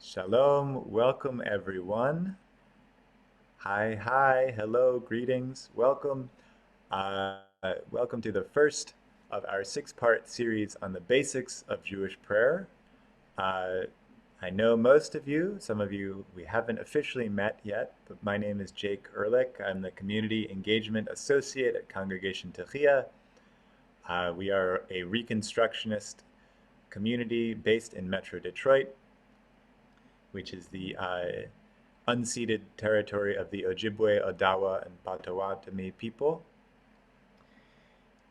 Shalom, welcome everyone. Hi, hello, greetings, welcome. Welcome to the first of our 6-part series on the basics of Jewish prayer. I know most of you, some of you we haven't officially met yet, but my name is Jake Ehrlich. I'm the Community Engagement Associate at Congregation Tehilim. We are a Reconstructionist community based in Metro Detroit, which is the unceded territory of the Ojibwe, Odawa, and Potawatomi people.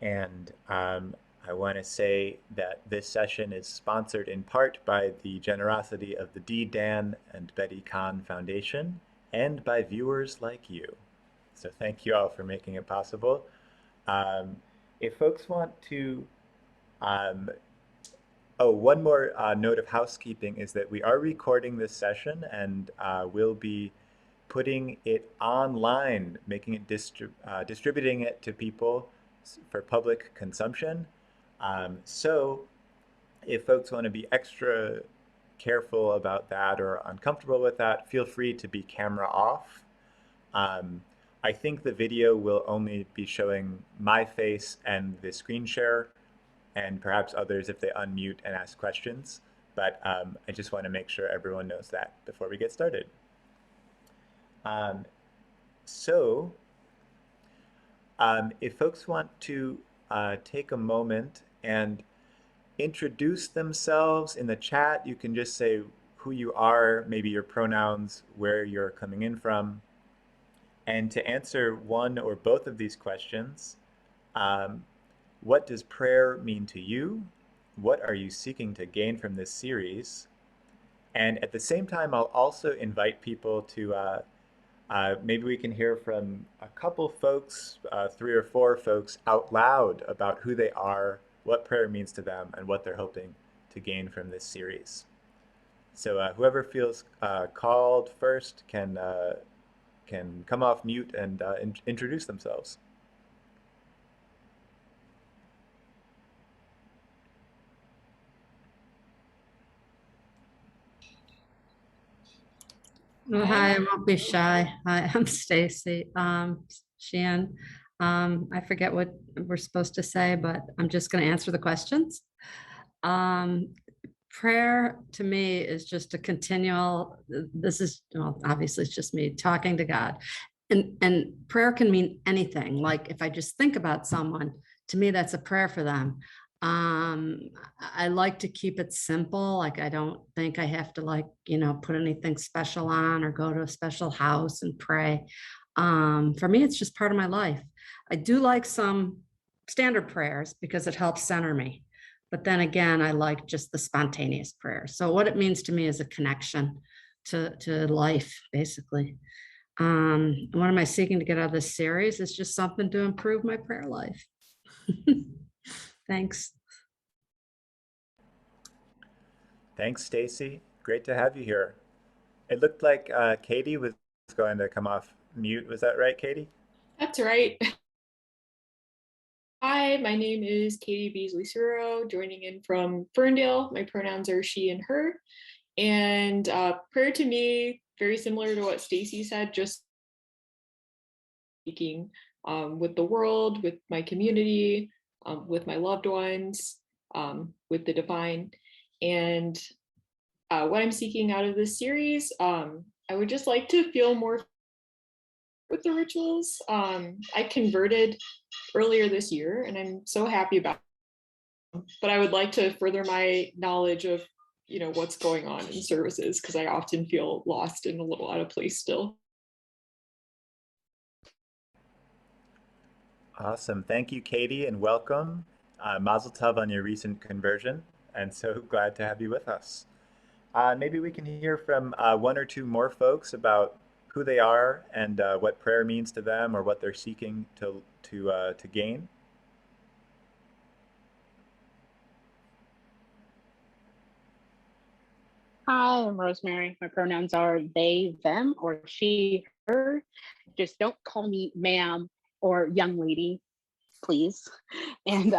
And I want to say that this session is sponsored in part by the generosity of the D. Dan and Betty Kahn Foundation and by viewers like you. So thank you all for making it possible. If folks want to one more note of housekeeping is that we are recording this session and we'll be putting it online, making it distributing it to people for public consumption. So if folks want to be extra careful about that or uncomfortable with that, feel free to be camera off. I think the video will only be showing my face and the screen share, and perhaps others if they unmute and ask questions. But I just want to make sure everyone knows that before we get started. If folks want to take a moment and introduce themselves in the chat, you can just say who you are, maybe your pronouns, where you're coming in from. And to answer one or both of these questions, what does prayer mean to you? What are you seeking to gain from this series? And at the same time, I'll also invite people to, maybe we can hear from a couple folks, 3 or 4 folks out loud about who they are, what prayer means to them, and what they're hoping to gain from this series. So whoever feels called first can come off mute and introduce themselves. Oh, hi, I won't be shy. Hi, I'm Stacy. Shan, I forget what we're supposed to say, but I'm just going to answer the questions. Prayer to me is just a continual, this is, well, obviously it's just me talking to God. And prayer can mean anything. Like if I just think about someone, to me, that's a prayer for them. I like to keep it simple. Like, I don't think I have to put anything special on or go to a special house and pray. For me, it's just part of my life. I do like some standard prayers because it helps center me. But then again, I like just the spontaneous prayer. So what it means to me is a connection to life, basically. What am I seeking to get out of this series? It's just something to improve my prayer life. Thanks. Thanks, Stacy. Great to have you here. It looked like Katie was going to come off mute. Was that right, Katie? That's right. Hi, my name is Katie Beasley Suro, joining in from Ferndale. My pronouns are she and her. And prayer to me, very similar to what Stacy said, just speaking with the world, with my community, with my loved ones, with the divine. And what I'm seeking out of this series, I would just like to feel more with the rituals. I converted earlier this year and I'm so happy about it. But I would like to further my knowledge of what's going on in services, because I often feel lost and a little out of place still. Awesome. Thank you, Katie, and welcome. Mazel tov on your recent conversion, and so glad to have you with us. Maybe we can hear from one or two more folks about who they are and what prayer means to them or what they're seeking to gain. Hi, I'm Rosemary. My pronouns are they, them, or she, her. Just don't call me ma'am or young lady, please. And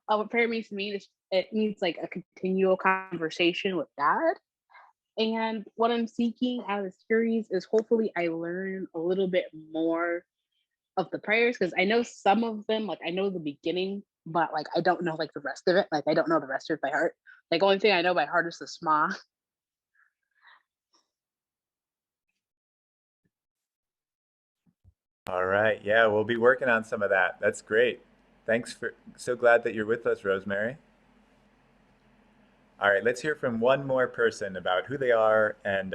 what prayer means to me is it means like a continual conversation with God. And what I'm seeking out of the series is hopefully I learn a little bit more of the prayers, because I know some of them, like I know the beginning, but like I don't know like the rest of it. Like I don't know the rest of it by heart. Like only thing I know by heart is the Shema. All right. Yeah, we'll be working on some of that. That's great. Thanks for so glad that you're with us, Rosemary. All right, let's hear from one more person about who they are and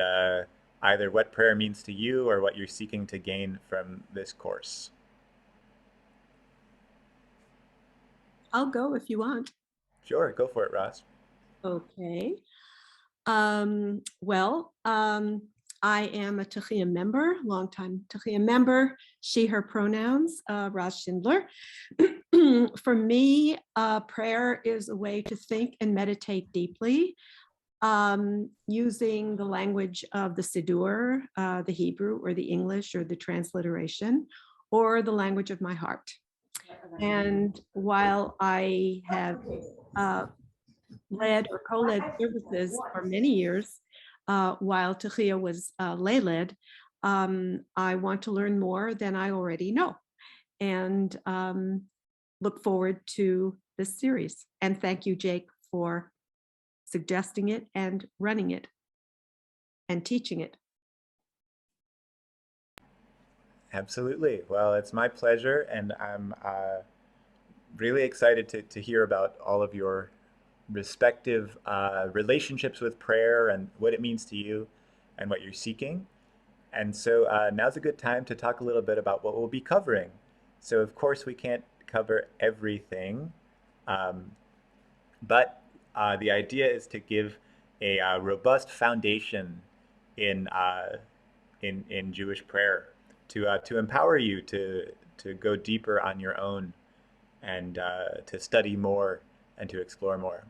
either what prayer means to you or what you're seeking to gain from this course. I'll go if you want. Sure, go for it, Ross. Okay. Well, I am a Tehilim member, longtime Tehilim member, she, her pronouns, Ross Schindler. For me, prayer is a way to think and meditate deeply, using the language of the Siddur, the Hebrew or the English or the transliteration, or the language of my heart. And while I have led or co-led services for many years, while Tehillah was lay-led, I want to learn more than I already know, and look forward to this series. And thank you, Jake, for suggesting it and running it and teaching it. Absolutely. Well, it's my pleasure, and I'm really excited to hear about all of your respective relationships with prayer and what it means to you and what you're seeking. And so now's a good time to talk a little bit about what we'll be covering. So, of course, we can't cover everything, but the idea is to give a robust foundation in, in Jewish prayer to empower you to go deeper on your own and to study more and to explore more.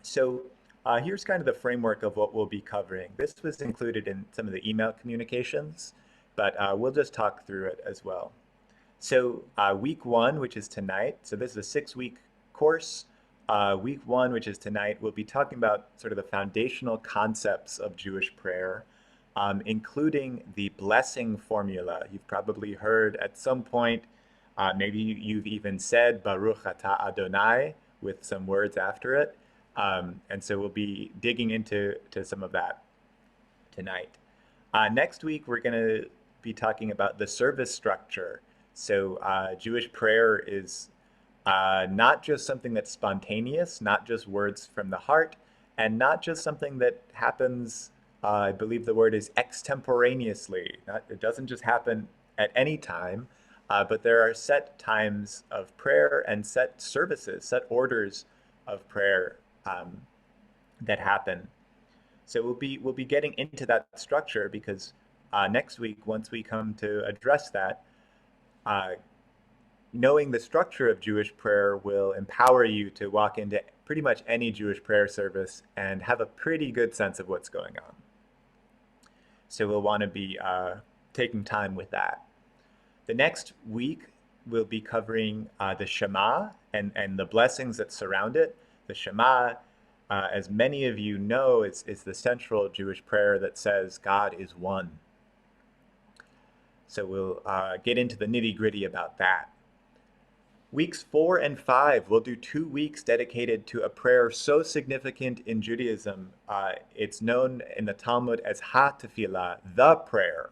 So here's kind of the framework of what we'll be covering. This was included in some of the email communications, but we'll just talk through it as well. So week one, which is tonight, so this is a 6-week course. Week one, which is tonight, we'll be talking about sort of the foundational concepts of Jewish prayer, including the blessing formula. You've probably heard at some point, maybe you've even said Baruch atah Adonai with some words after it. And so we'll be digging into some of that tonight. Next week, we're going to be talking about the service structure. So Jewish prayer is not just something that's spontaneous, not just words from the heart, and not just something that happens, I believe the word is extemporaneously. It doesn't just happen at any time, but there are set times of prayer and set services, set orders of prayer that happen. So we'll be getting into that structure because next week, once we come to address that, uh, knowing the structure of Jewish prayer will empower you to walk into pretty much any Jewish prayer service and have a pretty good sense of what's going on. So we'll want to be taking time with that. The next week, we'll be covering the Shema and the blessings that surround it. The Shema, as many of you know, is the central Jewish prayer that says God is one. So we'll get into the nitty-gritty about that. Weeks 4 and 5, we'll do 2 weeks dedicated to a prayer so significant in Judaism. It's known in the Talmud as Ha-Tefillah, the prayer.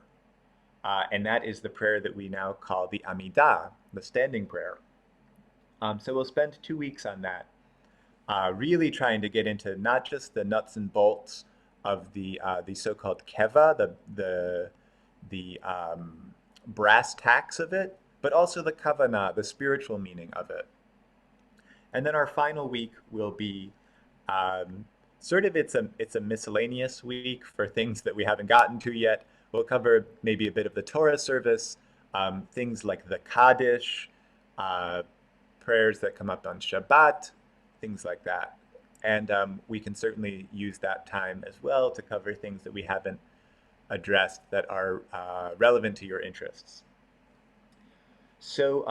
And that is the prayer that we now call the Amidah, the standing prayer. So we'll spend 2 weeks on that, really trying to get into not just the nuts and bolts of the so-called keva, the brass tacks of it, but also the kavanah, the spiritual meaning of it. And then our final week will be it's a miscellaneous week for things that we haven't gotten to yet. We'll cover maybe a bit of the Torah service, things like the Kaddish, prayers that come up on Shabbat, things like that. And we can certainly use that time as well to cover things that we haven't addressed that are relevant to your interests. So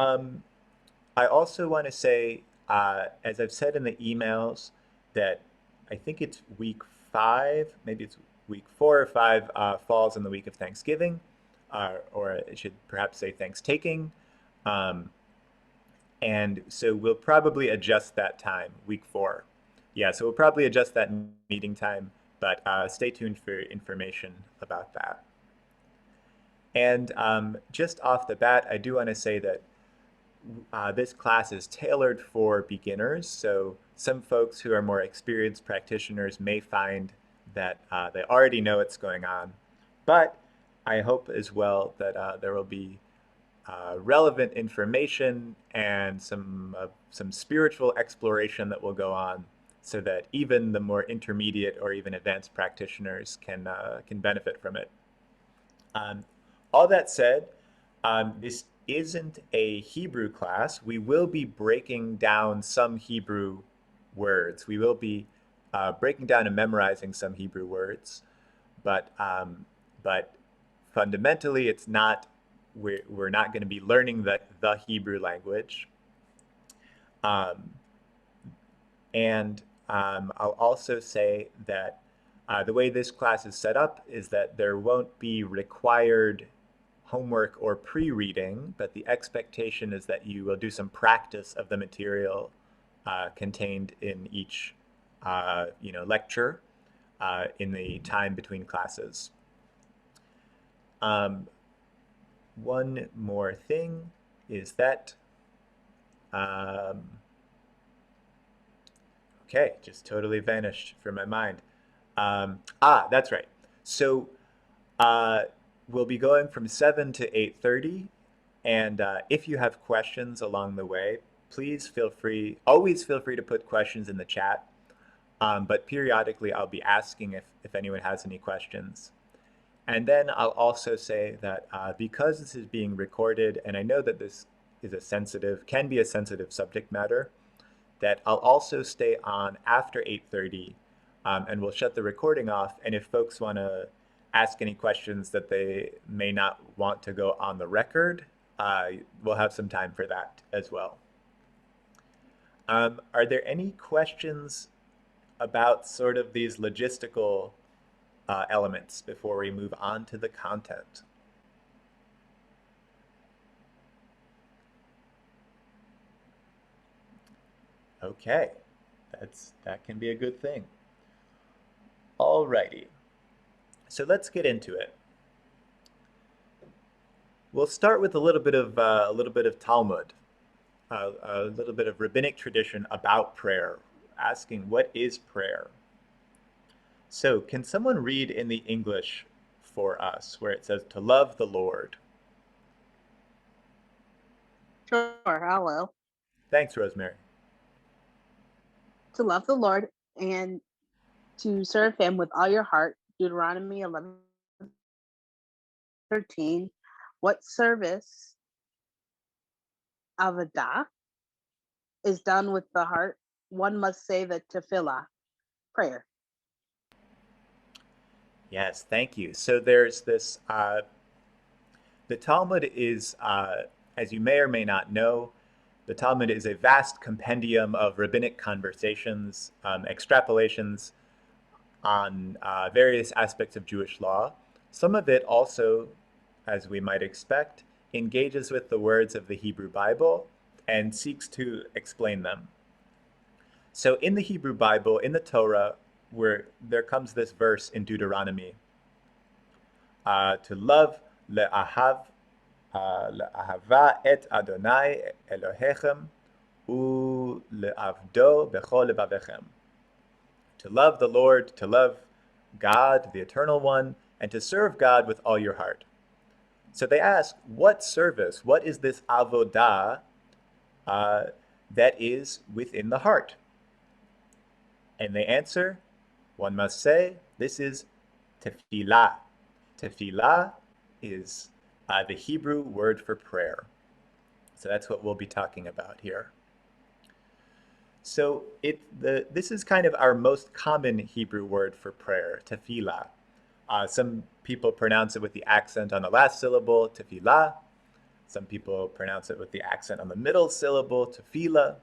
I also want to say, as I've said in the emails, that I think it's week 5, maybe it's week 4 or 5, falls in the week of Thanksgiving, or I should perhaps say Thanksgiving. And so we'll probably adjust that time, week 4. Yeah, so we'll probably adjust that meeting time, but stay tuned for information about that. And just off the bat, I do want to say that this class is tailored for beginners. So some folks who are more experienced practitioners may find that they already know what's going on. But I hope as well that there will be relevant information and some spiritual exploration that will go on, so that even the more intermediate or even advanced practitioners can benefit from it. All that said, this isn't a Hebrew class. We will be breaking down some Hebrew words. We will be breaking down and memorizing some Hebrew words, but fundamentally, it's not. We're not going to be learning the Hebrew language. And I'll also say that the way this class is set up is that there won't be required homework or pre-reading, but the expectation is that you will do some practice of the material contained in each lecture in the time between classes. One more thing is that okay, just totally vanished from my mind. That's right. So we'll be going from 7 to 8:30, and if you have questions along the way, please always feel free to put questions in the chat, but periodically I'll be asking if anyone has any questions. And then I'll also say that because this is being recorded, and I know that this is can be a sensitive subject matter, that I'll also stay on after 8:30, and we'll shut the recording off. And if folks want to ask any questions that they may not want to go on the record, we'll have some time for that as well. Are there any questions about sort of these logistical elements before we move on to the content? Okay, that can be a good thing. Alrighty, so let's get into it. We'll start with a little bit of Talmud, a little bit of rabbinic tradition about prayer, asking what is prayer. So can someone read in the English for us where it says to love the Lord? Sure, I will. Thanks, Rosemary. To love the Lord and to serve him with all your heart, Deuteronomy 11. 13, what service, Amidah, is done with the heart, one must say the tefillah, prayer. Yes, thank you. So there's this, the Talmud is, as you may or may not know, the Talmud is a vast compendium of rabbinic conversations, extrapolations on various aspects of Jewish law. Some of it also, as we might expect, engages with the words of the Hebrew Bible and seeks to explain them. So in the Hebrew Bible, in the Torah, where there comes this verse in Deuteronomy, to love le'ahava et Adonai Elohechem u le'avdo bechol lebavechem. To love the Lord, to love God, the Eternal One, and to serve God with all your heart. So they ask, what service, what is this avodah that is within the heart? And they answer, one must say, this is tefillah. Tefillah is the Hebrew word for prayer. So that's what we'll be talking about here. So this is kind of our most common Hebrew word for prayer, tefillah. Some people pronounce it with the accent on the last syllable, tefillah. Some people pronounce it with the accent on the middle syllable, tefillah.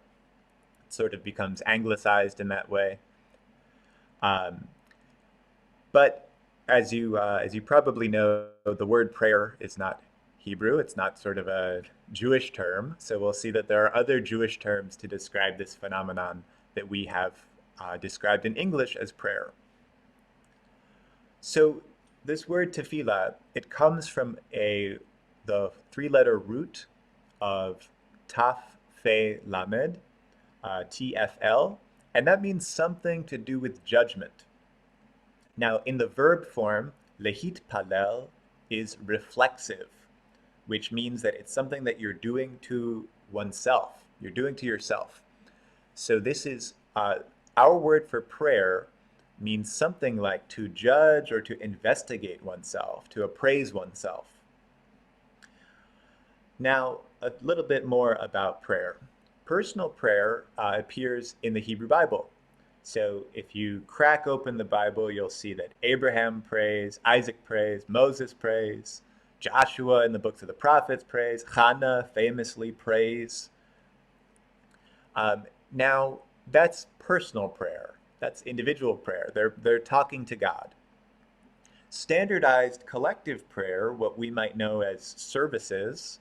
It sort of becomes anglicized in that way. But as you probably know, the word prayer is not Hebrew. It's not sort of a Jewish term. So we'll see that there are other Jewish terms to describe this phenomenon that we have described in English as prayer. So this word tefillah, it comes from the three-letter root of taf, fe, lamed, TFL, and that means something to do with judgment. Now, in the verb form, lehit palel is reflexive, which means that it's something that you're doing to oneself. You're doing to yourself. So this is, our word for prayer means something like to judge or to investigate oneself, to appraise oneself. Now, a little bit more about prayer. Personal prayer appears in the Hebrew Bible. So if you crack open the Bible, you'll see that Abraham prays, Isaac prays, Moses prays, Joshua in the books of the prophets prays, Hannah famously prays. Now, that's personal prayer. That's individual prayer. They're talking to God. Standardized collective prayer, what we might know as services,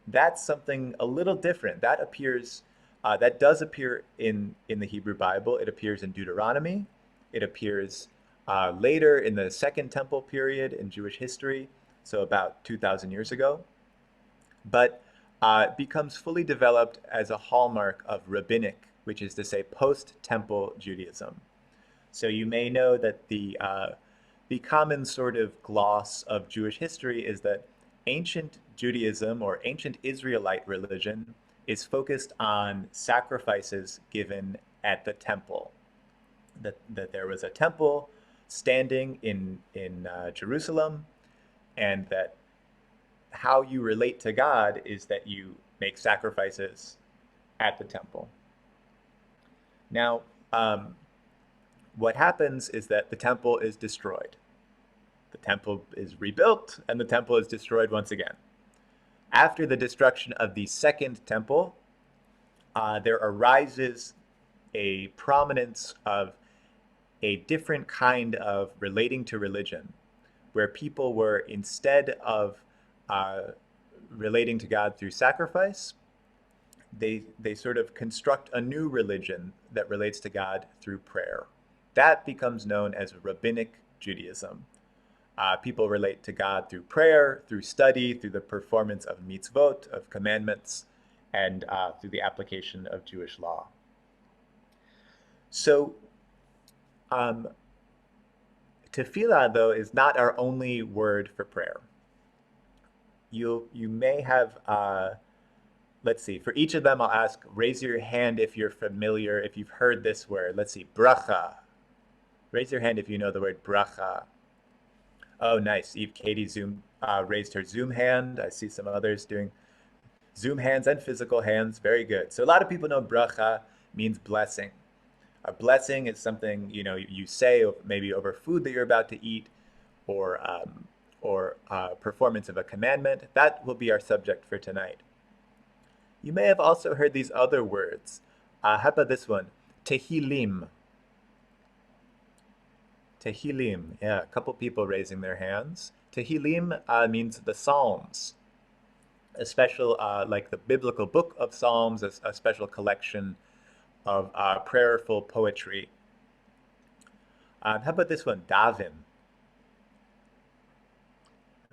that's something a little different. That appears, that does appear in the Hebrew Bible. It appears in Deuteronomy. It appears later in the Second Temple period in Jewish history, so about 2,000 years ago. But it becomes fully developed as a hallmark of rabbinic, which is to say post-temple Judaism. So you may know that the common sort of gloss of Jewish history is that ancient Judaism or ancient Israelite religion is focused on sacrifices given at the temple. That there was a temple standing in Jerusalem, and that how you relate to God is that you make sacrifices at the temple. Now, what happens is that the temple is destroyed. The temple is rebuilt, and the temple is destroyed once again. After the destruction of the second temple, there arises a prominence of a different kind of relating to religion, where people were, instead of relating to God through sacrifice, they sort of construct a new religion that relates to God through prayer. That becomes known as Rabbinic Judaism. People relate to God through prayer, through study, through the performance of mitzvot, of commandments, and through the application of Jewish law. So, tefillah, though, is not our only word for prayer. You may have, let's see, for each of them I'll ask, raise your hand if you're familiar, if you've heard this word. Let's see, bracha. Raise your hand if you know the word bracha. Oh, nice. Eve Katie raised her Zoom hand. I see some others doing Zoom hands and physical hands. Very good. So a lot of people know bracha means blessing. A blessing is something you say maybe over food that you're about to eat, or performance of a commandment. That will be our subject for tonight. You may have also heard these other words. How about this one? Tehilim. Tehilim. Yeah, a couple people raising their hands. Tehilim means the Psalms, a special, like the biblical book of Psalms, a special collection of prayerful poetry. How about this one? Davin.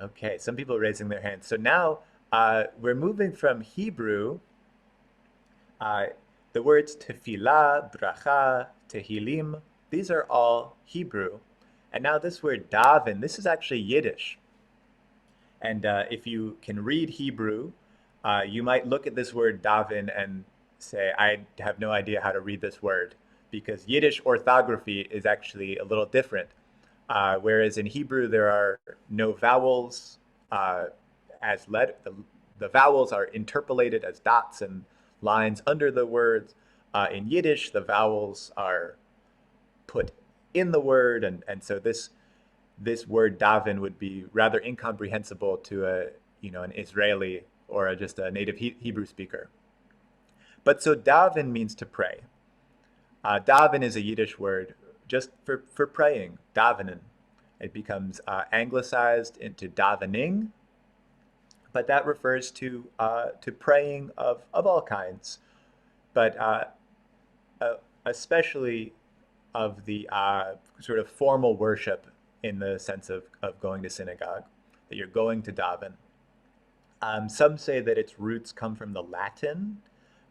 Okay, some people raising their hands. So now we're moving from Hebrew. Uh, the words tefillah, bracha, tehilim, these are all Hebrew. And now this word daven, this is actually Yiddish. And if you can read Hebrew, you might look at this word daven and say, I have no idea how to read this word, because Yiddish orthography is actually a little different. Whereas in Hebrew, there are no vowels the vowels are interpolated as dots and lines under the words. In Yiddish, the vowels are put in the word, and so this word daven would be rather incomprehensible to an Israeli or just a native Hebrew speaker. But so daven means to pray. Daven is a Yiddish word just for praying, davenen. It becomes anglicized into davening, but that refers to praying of all kinds, but especially of the sort of formal worship in the sense of going to synagogue, that you're going to daven. Some say that its roots come from the Latin,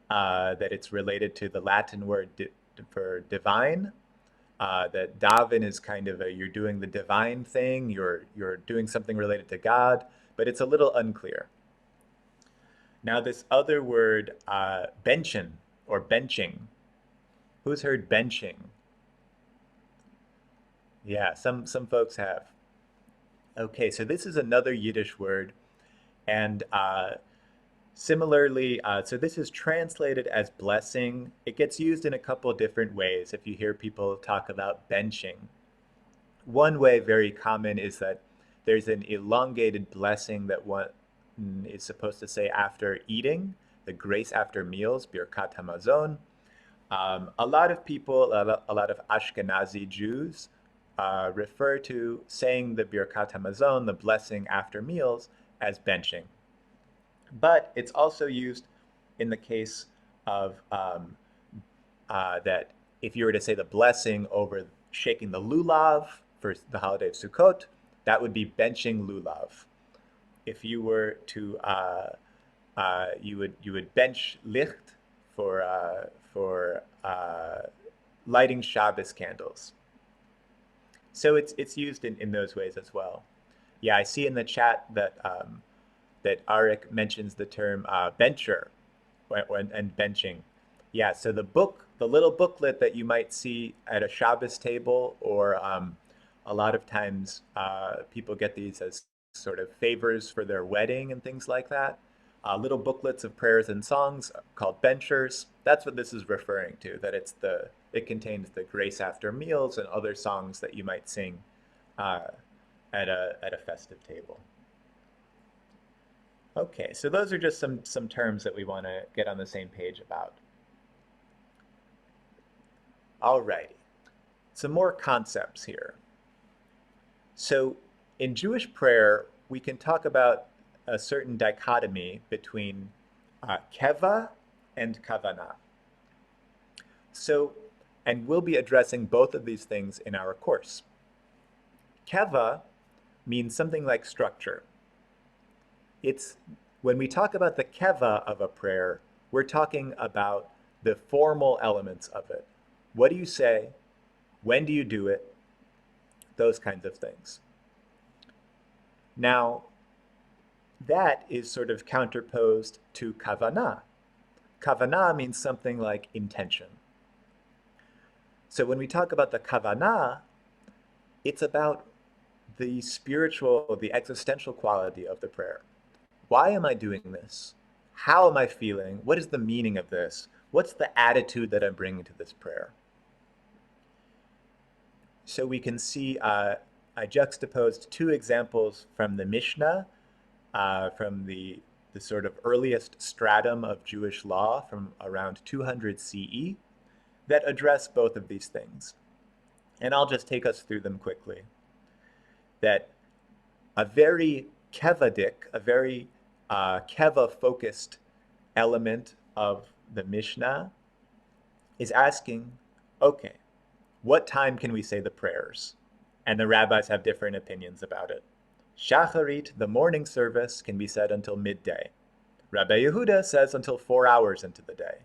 that it's related to the Latin word for divine, that daven is kind of you're doing the divine thing, you're doing something related to God, but it's a little unclear. Now this other word, benchen or benching. Who's heard benching? Yeah, some folks have. Okay, so this is another Yiddish word, and similarly, so this is translated as blessing. It gets used in a couple different ways if you hear people talk about benching. One way very common is that there's an elongated blessing that one is supposed to say after eating, the grace after meals, Birkat Hamazon. A lot of people, a lot of Ashkenazi Jews, refer to saying the Birkat Hamazon, the blessing after meals, as benching. But it's also used in the case of that if you were to say the blessing over shaking the lulav for the holiday of Sukkot, that would be benching lulav. If you were to, you would bench licht for lighting Shabbos candles. So it's used in those ways as well. Yeah, I see in the chat that that Arik mentions the term bencher and benching. Yeah, so the little booklet that you might see at a Shabbos table, or a lot of times people get these as sort of favors for their wedding and things like that. Little booklets of prayers and songs called benchers. That's what this is referring to, that it contains the grace after meals and other songs that you might sing at a festive table. Okay, so those are just some terms that we want to get on the same page about. Alrighty, some more concepts here. So in Jewish prayer, we can talk about a certain dichotomy between keva and kavanah. So, and we'll be addressing both of these things in our course. Keva means something like structure. It's when we talk about the keva of a prayer, we're talking about the formal elements of it. What do you say? When do you do it? Those kinds of things. Now, that is sort of counterposed to kavanah. Kavanah means something like intention. So when we talk about the kavanah, it's about the spiritual, the existential quality of the prayer. Why am I doing this? How am I feeling? What is the meaning of this? What's the attitude that I'm bringing to this prayer? So we can see I juxtaposed two examples from the Mishnah, from the sort of earliest stratum of Jewish law from around 200 CE that address both of these things. And I'll just take us through them quickly. That a very kevadik, a very keva-focused element of the Mishnah is asking, okay, what time can we say the prayers? And the rabbis have different opinions about it. Shacharit, the morning service, can be said until midday. Rabbi Yehuda says until 4 hours into the day.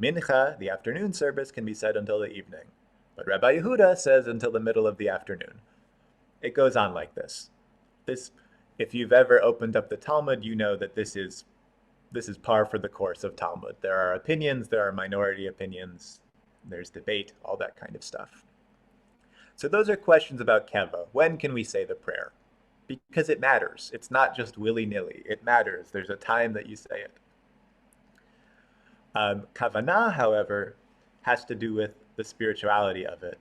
Mincha, the afternoon service, can be said until the evening. But Rabbi Yehuda says until the middle of the afternoon. It goes on like this. If you've ever opened up the Talmud, you know that this is par for the course of Talmud. There are opinions, there are minority opinions, there's debate, all that kind of stuff. So those are questions about keva. When can we say the prayer? Because it matters. It's not just willy-nilly. It matters. There's a time that you say it. Kavanah, however, has to do with the spirituality of it.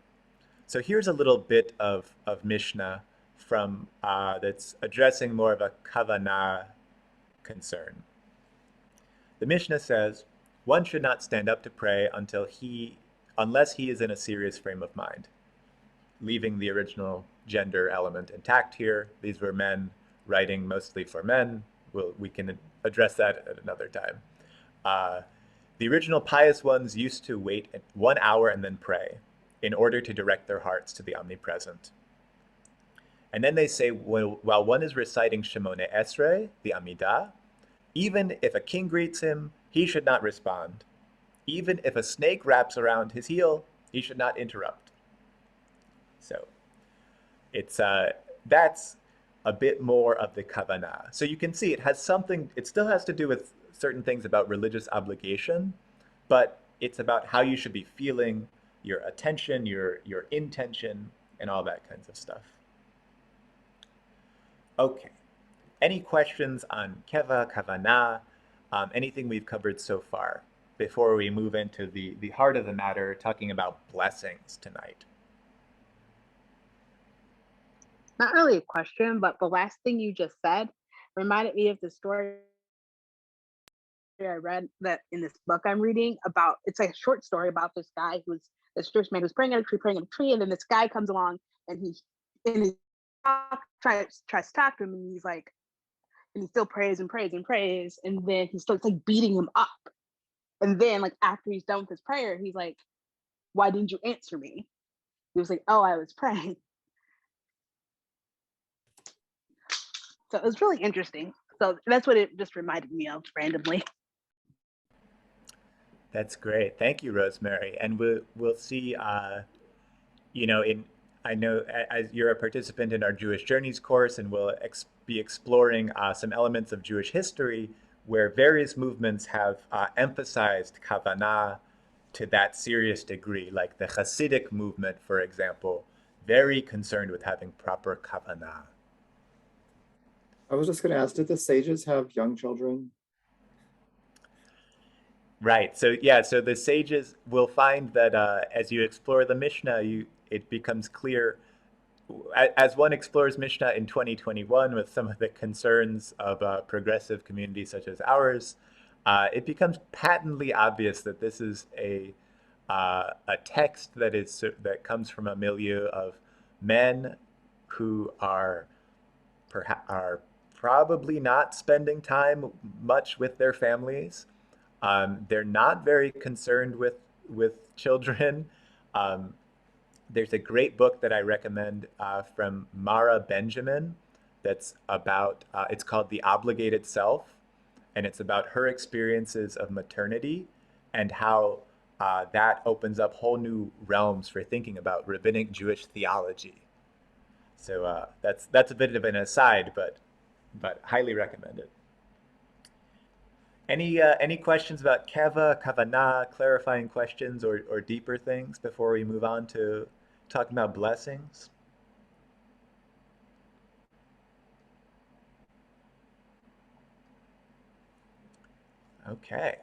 So here's a little bit of Mishnah from that's addressing more of a kavanah concern. The Mishnah says, one should not stand up to pray unless he is in a serious frame of mind. Leaving the original gender element intact here. These were men writing mostly for men. We can address that at another time. The original pious ones used to wait 1 hour and then pray in order to direct their hearts to the omnipresent. And then they say, while one is reciting Shemone Esrei, the Amidah, even if a king greets him, he should not respond. Even if a snake wraps around his heel, he should not interrupt. So that's a bit more of the kavanah. So you can see it still has to do with certain things about religious obligation, but it's about how you should be feeling, your attention, your intention, and all that kinds of stuff. Okay. Any questions on keva, kavanah, anything we've covered so far before we move into the heart of the matter, talking about blessings tonight? Not really a question, but the last thing you just said reminded me of the story I read that in this book I'm reading about. It's like a short story about this Jewish man who's praying at a tree, and then this guy comes along and he tries to talk to him, and he's like, and he still prays and prays and prays, and then he starts like beating him up, and then like after he's done with his prayer, he's like, "Why didn't you answer me?" He was like, "Oh, I was praying." So it was really interesting. So that's what it just reminded me of randomly. That's great. Thank you, Rosemary. And we'll see, I know as you're a participant in our Jewish Journeys course, and we'll be exploring some elements of Jewish history where various movements have emphasized kavanah to that serious degree, like the Hasidic movement, for example, very concerned with having proper kavanah. I was just going to ask, did the sages have young children? Right. So yeah, so the sages will find that as you explore the Mishnah, it becomes clear as one explores Mishnah in 2021 with some of the concerns of progressive communities such as ours, it becomes patently obvious that this is a text that comes from a milieu of men who are probably not spending time much with their families. They're not very concerned with children. There's a great book that I recommend from Mara Benjamin that's about, it's called The Obligated Self, and it's about her experiences of maternity and how that opens up whole new realms for thinking about rabbinic Jewish theology. So that's a bit of an aside, but highly recommended. Any questions about keva, kavanah, clarifying questions or deeper things before we move on to talking about blessings? Okay,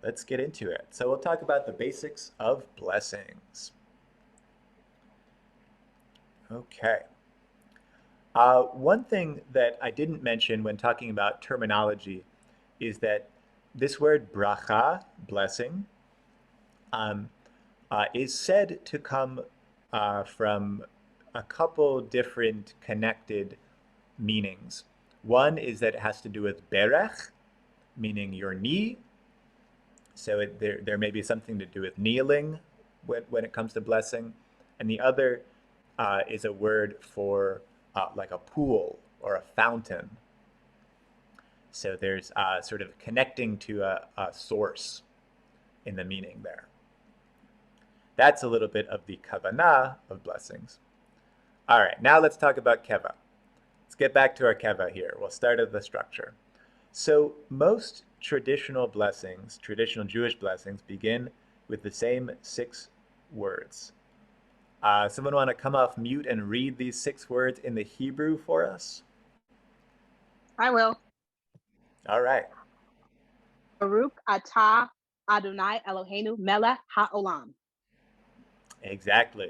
let's get into it. So we'll talk about the basics of blessings. Okay. One thing that I didn't mention when talking about terminology is that this word bracha, blessing, um, is said to come from a couple different connected meanings. One is that it has to do with berech, meaning your knee. So there may be something to do with kneeling when it comes to blessing. And the other is a word for like a pool or a fountain. So there's sort of connecting to a source in the meaning there. That's a little bit of the kavanah of blessings. All right, now let's talk about keva. Let's get back to our keva here. We'll start at the structure. So most traditional blessings, traditional Jewish blessings, begin with the same 6 words. Someone want to come off mute and read these 6 words in the Hebrew for us? I will. All right. Baruch atah Adonai Eloheinu melech haolam. Exactly.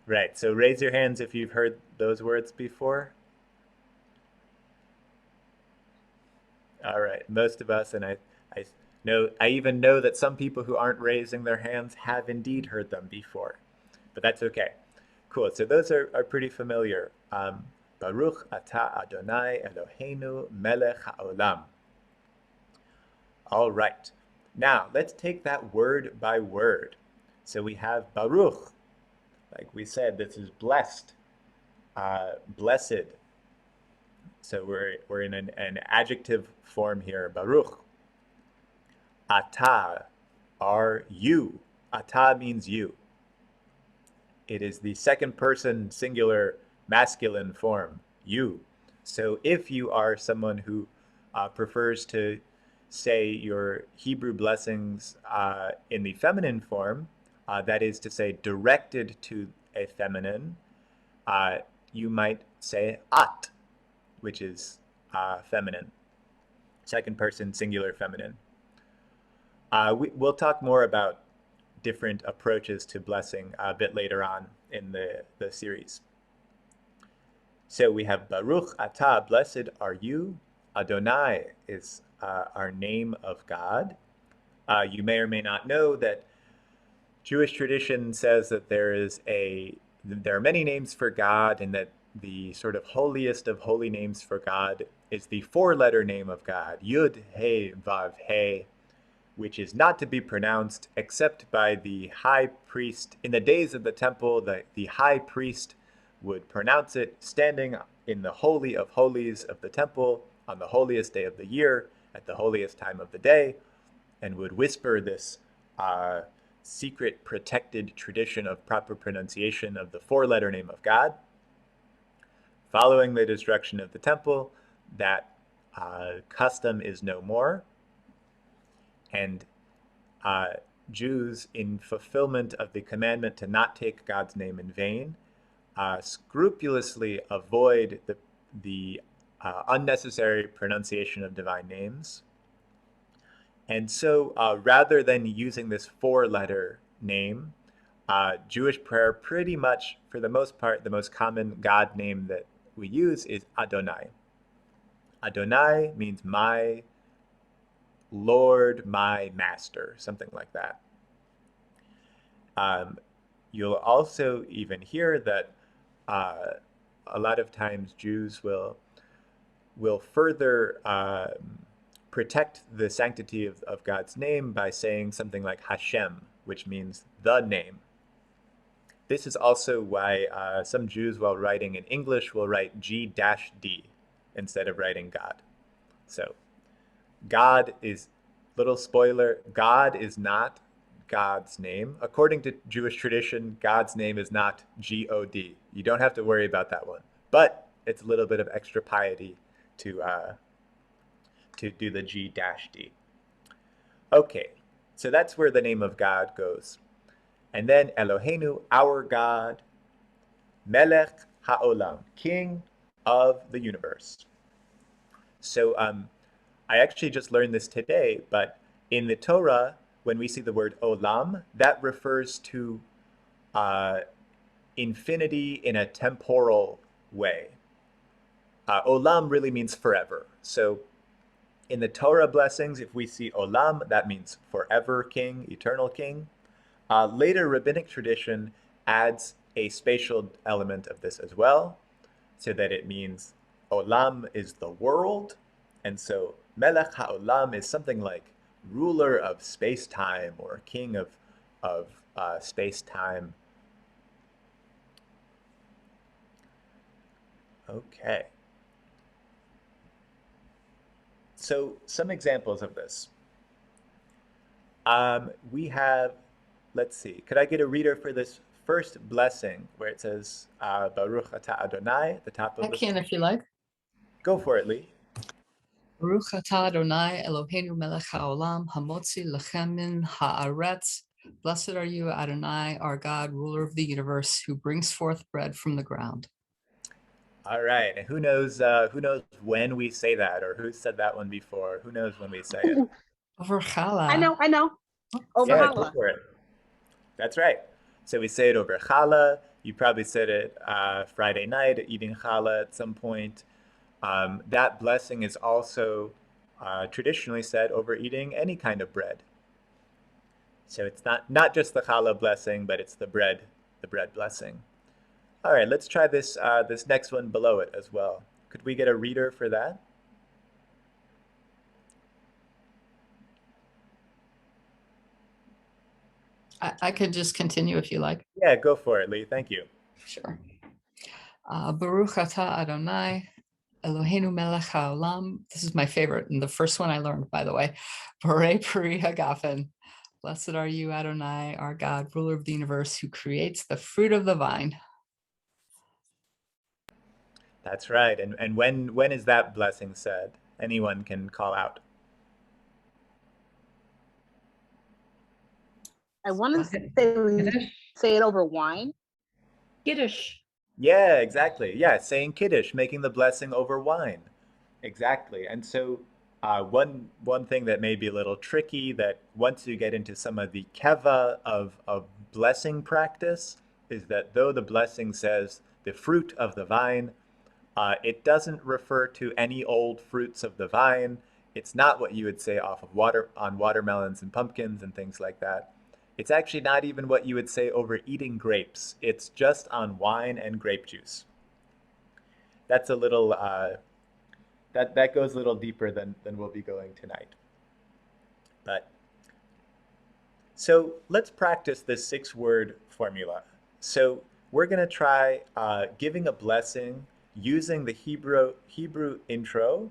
Right. So raise your hands if you've heard those words before. All right. Most of us, and I even know that some people who aren't raising their hands have indeed heard them before. But that's okay. Cool. So those are pretty familiar. Baruch atah Adonai Eloheinu melech haolam. All right. Now, let's take that word by word. So we have Baruch. Like we said, this is blessed, blessed. So we're in an adjective form here, Baruch. Atah, are you. Atah means you. It is the second person singular masculine form, you. So if you are someone who prefers to say your Hebrew blessings in the feminine form, that is to say directed to a feminine, you might say at, which is feminine, second person singular feminine. We'll talk more about different approaches to blessing a bit later on in the series. So we have Baruch atah, blessed are you. Adonai is our name of God. You may or may not know that Jewish tradition says that there are many names for God, and that the sort of holiest of holy names for God is the 4-letter name of God, Yud, He, Vav, He, which is not to be pronounced except by the high priest. In the days of the temple, the high priest would pronounce it standing in the Holy of Holies of the temple on the holiest day of the year, at the holiest time of the day, and would whisper this secret protected tradition of proper pronunciation of the 4-letter name of God. Following the destruction of the temple, that custom is no more, and Jews, in fulfillment of the commandment to not take God's name in vain, scrupulously avoid the unnecessary pronunciation of divine names. And so rather than using this 4-letter name, Jewish prayer pretty much, for the most part, the most common God name that we use is Adonai. Adonai means my Lord, my master, something like that. You'll also even hear that a lot of times Jews will further protect the sanctity of God's name by saying something like Hashem, which means the name. This is also why some Jews, while writing in English, will write G-D instead of writing God. So God is, little spoiler, God is not God's name. According to Jewish tradition, God's name is not G-O-D. You don't have to worry about that one. But it's a little bit of extra piety to do the G-D. Okay, so that's where the name of God goes. And then Eloheinu, our God, Melech Haolam, King of the universe. So I actually just learned this today, but in the Torah, when we see the word olam, that refers to infinity in a temporal way. Olam really means forever. So in the Torah blessings, if we see olam, that means forever king, eternal king. Later rabbinic tradition adds a spatial element of this as well, so that it means olam is the world, and so melech haolam is something like ruler of space-time or king of space-time. Okay. So some examples of this. We have, let's see, could I get a reader for this first blessing where it says Baruch atah Adonai, the top of I the can if you like. Go for it, Lee. Baruch atah Adonai Eloheinu melech haolam hamotzi lechem min haaretz. Blessed are you, Adonai, our God, ruler of the universe, who brings forth bread from the ground. All right, and who knows when we say that, or who said that one before? Who knows when we say it? Over challah. I know. Over Yeah, go challah. for it. That's right. So we say it over challah. You probably said it Friday night, eating challah at some point. That blessing is also traditionally said over eating any kind of bread. So it's not just the challah blessing, but it's the bread blessing. All right, let's try this this next one below it as well. Could we get a reader for that? I could just continue if you like. Yeah, go for it, Lee. Thank you. Sure. Baruch atah Adonai Eloheinu melech haolam. This is my favorite, and the first one I learned, by the way. Borei peri hagafen. Blessed are you, Adonai, our God, ruler of the universe, who creates the fruit of the vine. That's right. And when is that blessing said? Anyone can call out. I want to say it over wine. Kiddush. Yeah, exactly. Yeah, saying Kiddush, making the blessing over wine. Exactly. And so one thing that may be a little tricky, that once you get into some of the keva of blessing practice, is that though the blessing says the fruit of the vine, it doesn't refer to any old fruits of the vine. It's not what you would say off of on watermelons and pumpkins and things like that. It's actually not even what you would say over eating grapes. It's just on wine and grape juice. That's a little that goes a little deeper than we'll be going tonight. But so let's practice this 6-word formula. So we're going to try giving a blessing using the Hebrew intro,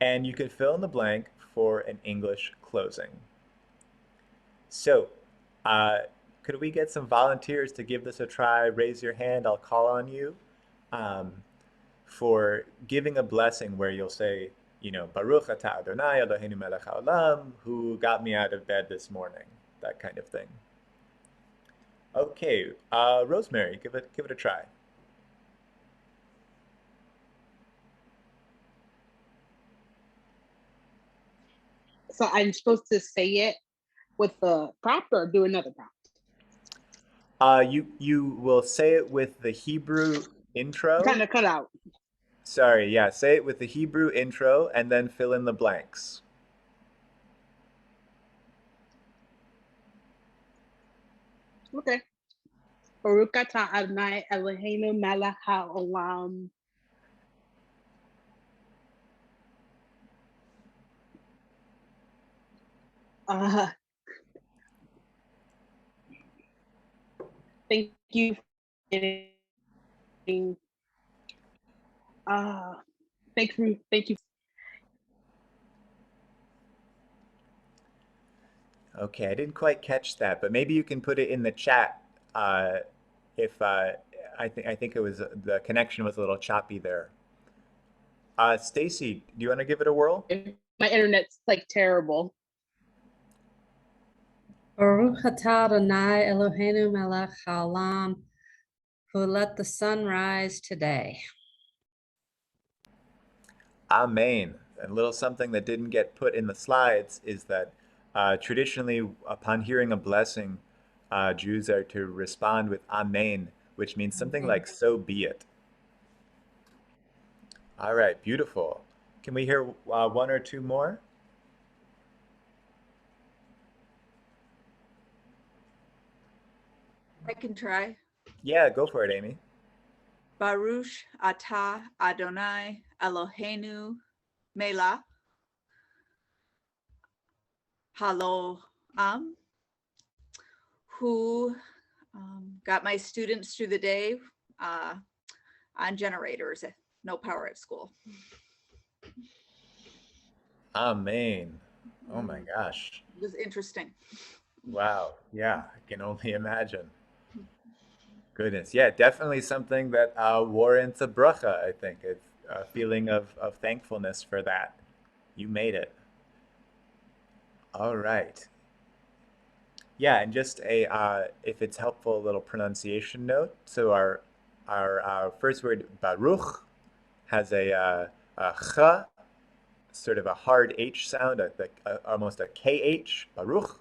and you can fill in the blank for an English closing. So could we get some volunteers to give this a try? Raise your hand, I'll call on you for giving a blessing where you'll say, Baruch atah Adonai Eloheinu melech haolam, who got me out of bed this morning, that kind of thing. Okay, Rosemary, give it a try. So I'm supposed to say it with the prompt or do another prompt? You will say it with the Hebrew intro. Kind of cut out. Sorry, yeah, say it with the Hebrew intro and then fill in the blanks. Okay. Baruch atah Adonai Eloheinu melech haolam. Thank you for getting, thank you. Okay, I didn't quite catch that, but maybe you can put it in the chat. If I think it was the connection was a little choppy there. Stacy, do you want to give it a whirl? My internet's like terrible. Baruch atah Adonai Eloheinu melech haolam, who let the sun rise today. Amen. a little something that didn't get put in the slides is that traditionally, upon hearing a blessing, Jews are to respond with Amen, which means something like "so be it." All right, beautiful. Can we hear one or two more? I can try. Yeah, go for it, Amy. Baruch atah Adonai Eloheinu melech haolam, who got my students through the day on generators, no power at school. Amen. Oh my gosh. It was interesting. Wow. Yeah, I can only imagine. Goodness. Yeah, definitely something that warrants a bracha, I think. It's a feeling of thankfulness for that. You made it. All right. Yeah, and just if it's helpful, a little pronunciation note. So our first word, Baruch, has a ch, sort of a hard H sound, almost a KH, Baruch.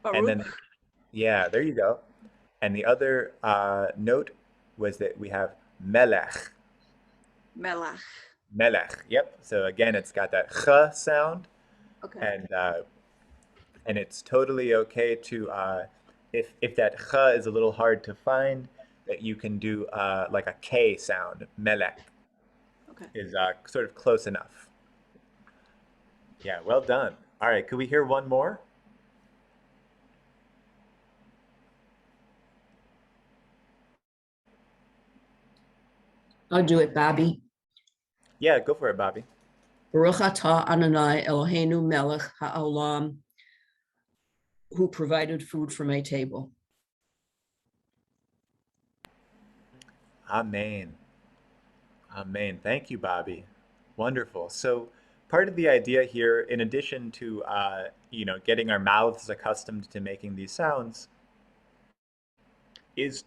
And then, Baruch, yeah, there you go. And the other note was that we have melech. melech. Melech. Yep. So again, it's got that ch sound, Okay. and it's totally okay to if that ch is a little hard to find, that you can do like a K sound. Melech Okay. is sort of close enough. Yeah. Well done. All right. Could we hear one more? I'll do it, Bobby. Yeah. Go for it, Bobby. Baruch atah Adonai Eloheinu melech haolam, who provided food for my table. Amen. Amen. Thank you, Bobby. Wonderful. So part of the idea here, in addition to getting our mouths accustomed to making these sounds, is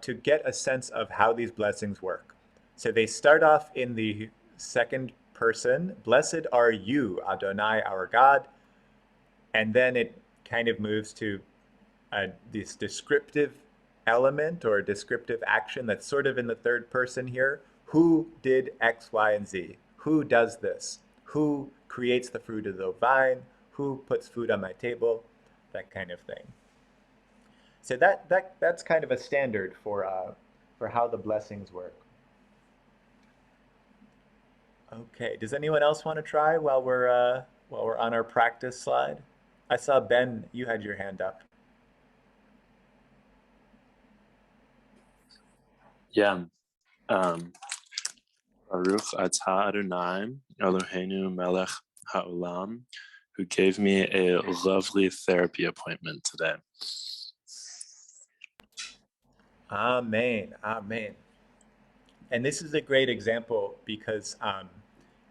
to get a sense of how these blessings work. So they start off in the second person. Blessed are you, Adonai, our God. And then it kind of moves to this descriptive element or descriptive action that's sort of in the third person here. Who did X, Y, and Z? Who does this? Who creates the fruit of the vine? Who puts food on my table? That kind of thing. So that's kind of a standard for how the blessings work. Okay. Does anyone else want to try while we're on our practice slide? I saw Ben, you had your hand up. Yeah. Baruch atah Adonai Eloheinu melech haolam, who gave me a lovely therapy appointment today. Amen. Amen. And this is a great example because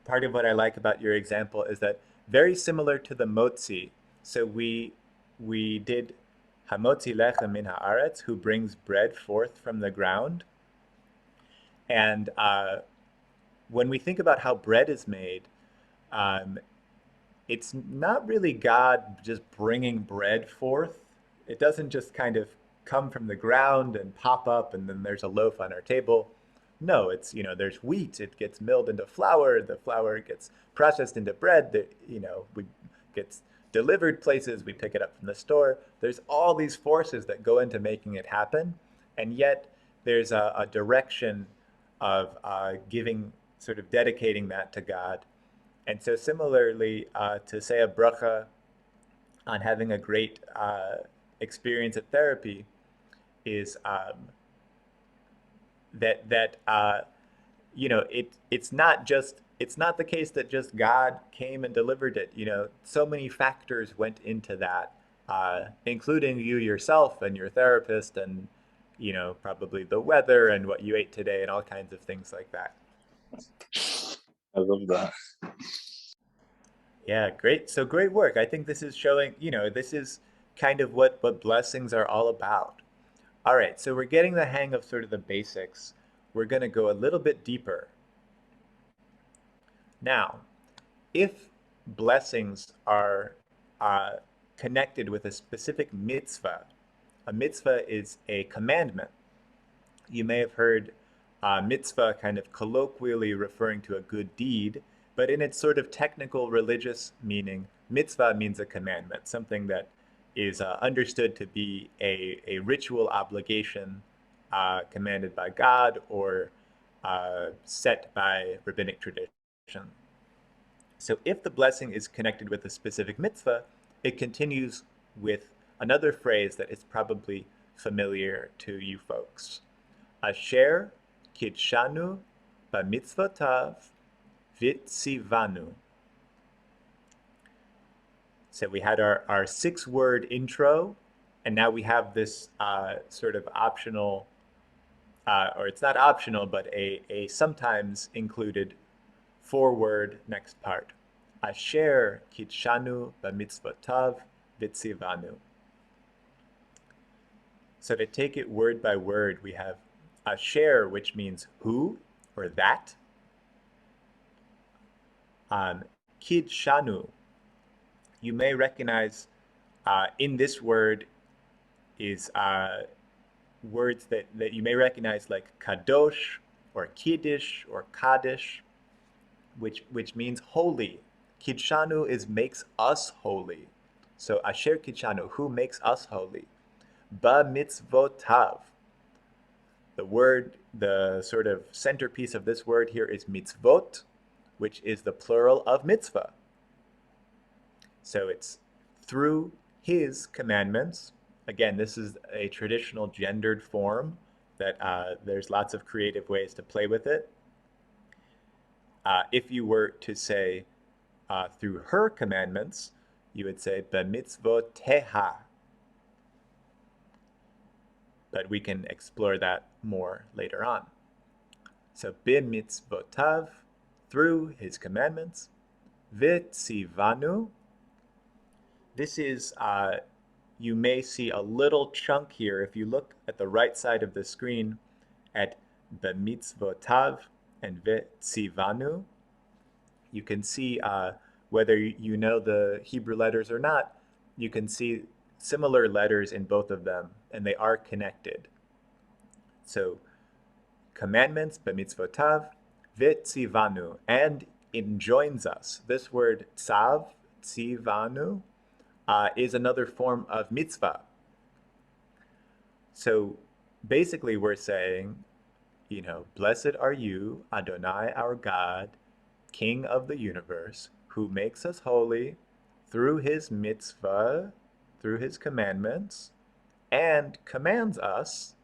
part of what I like about your example is that very similar to the motzi. So we did hamotzi lechem min haaretz, who brings bread forth from the ground. And when we think about how bread is made, it's not really God just bringing bread forth. It doesn't just kind of come from the ground and pop up and then there's a loaf on our table. No, it's, there's wheat, it gets milled into flour, the flour gets processed into bread, that, we gets delivered places, we pick it up from the store. There's all these forces that go into making it happen. And yet there's a direction of giving, sort of dedicating that to God. And so similarly, to say a bracha on having a great experience at therapy is it's not the case that just God came and delivered it. So many factors went into that, including you yourself and your therapist and probably the weather and what you ate today and all kinds of things like that. I love that. Yeah, great. So great work. I think this is showing, this is kind of what blessings are all about. All right, so we're getting the hang of sort of the basics. We're going to go a little bit deeper. Now, if blessings are connected with a specific mitzvah, a mitzvah is a commandment. You may have heard mitzvah kind of colloquially referring to a good deed, but in its sort of technical religious meaning, mitzvah means a commandment, something that is understood to be a ritual obligation commanded by God or set by rabbinic tradition. So if the blessing is connected with a specific mitzvah, it continues with another phrase that is probably familiar to you folks. Asher kidshanu b'mitzvotav vitzivanu. So we had our 6-word intro, and now we have this sort of optional, or it's not optional, but a sometimes included 4-word next part. Asher kidshanu b'mitzvotav vitzivanu. So to take it word by word, we have asher, which means who or that. Kidshanu, you may recognize in this word is words that you may recognize like kadosh or kiddush or kaddish, which means holy. Kidshanu is makes us holy. So asher kidshanu, who makes us holy. Ba mitzvotav. The sort of centerpiece of this word here is mitzvot, which is the plural of mitzvah. So it's through his commandments. Again, this is a traditional gendered form that there's lots of creative ways to play with it. If you were to say through her commandments, you would say b'mitzvoteha. But we can explore that more later on. So b'mitzvotav, through his commandments. Vitzivanu. This is, you may see a little chunk here if you look at the right side of the screen at b'mitzvotav and vitzivanu. You can see whether you know the Hebrew letters or not, you can see similar letters in both of them, and they are connected. So commandments, b'mitzvotav, vitzivanu, and enjoins us. This word tzav, tzivanu, is another form of mitzvah. So basically we're saying, blessed are you, Adonai our God, King of the universe, who makes us holy through his mitzvah, through his commandments, and commands us,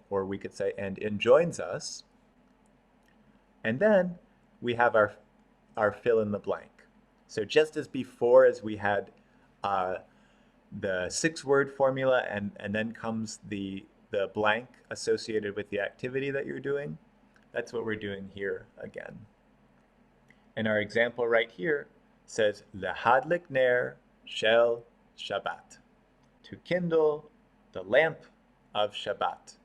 or we could say, and enjoins us. And then we have our fill in the blank. So just as before, as we had the 6-word formula, and then comes the blank associated with the activity that you're doing, that's what we're doing here again. And our example right here says, Lehadlik ner shel Shabbat, to kindle the lamp of Shabbat.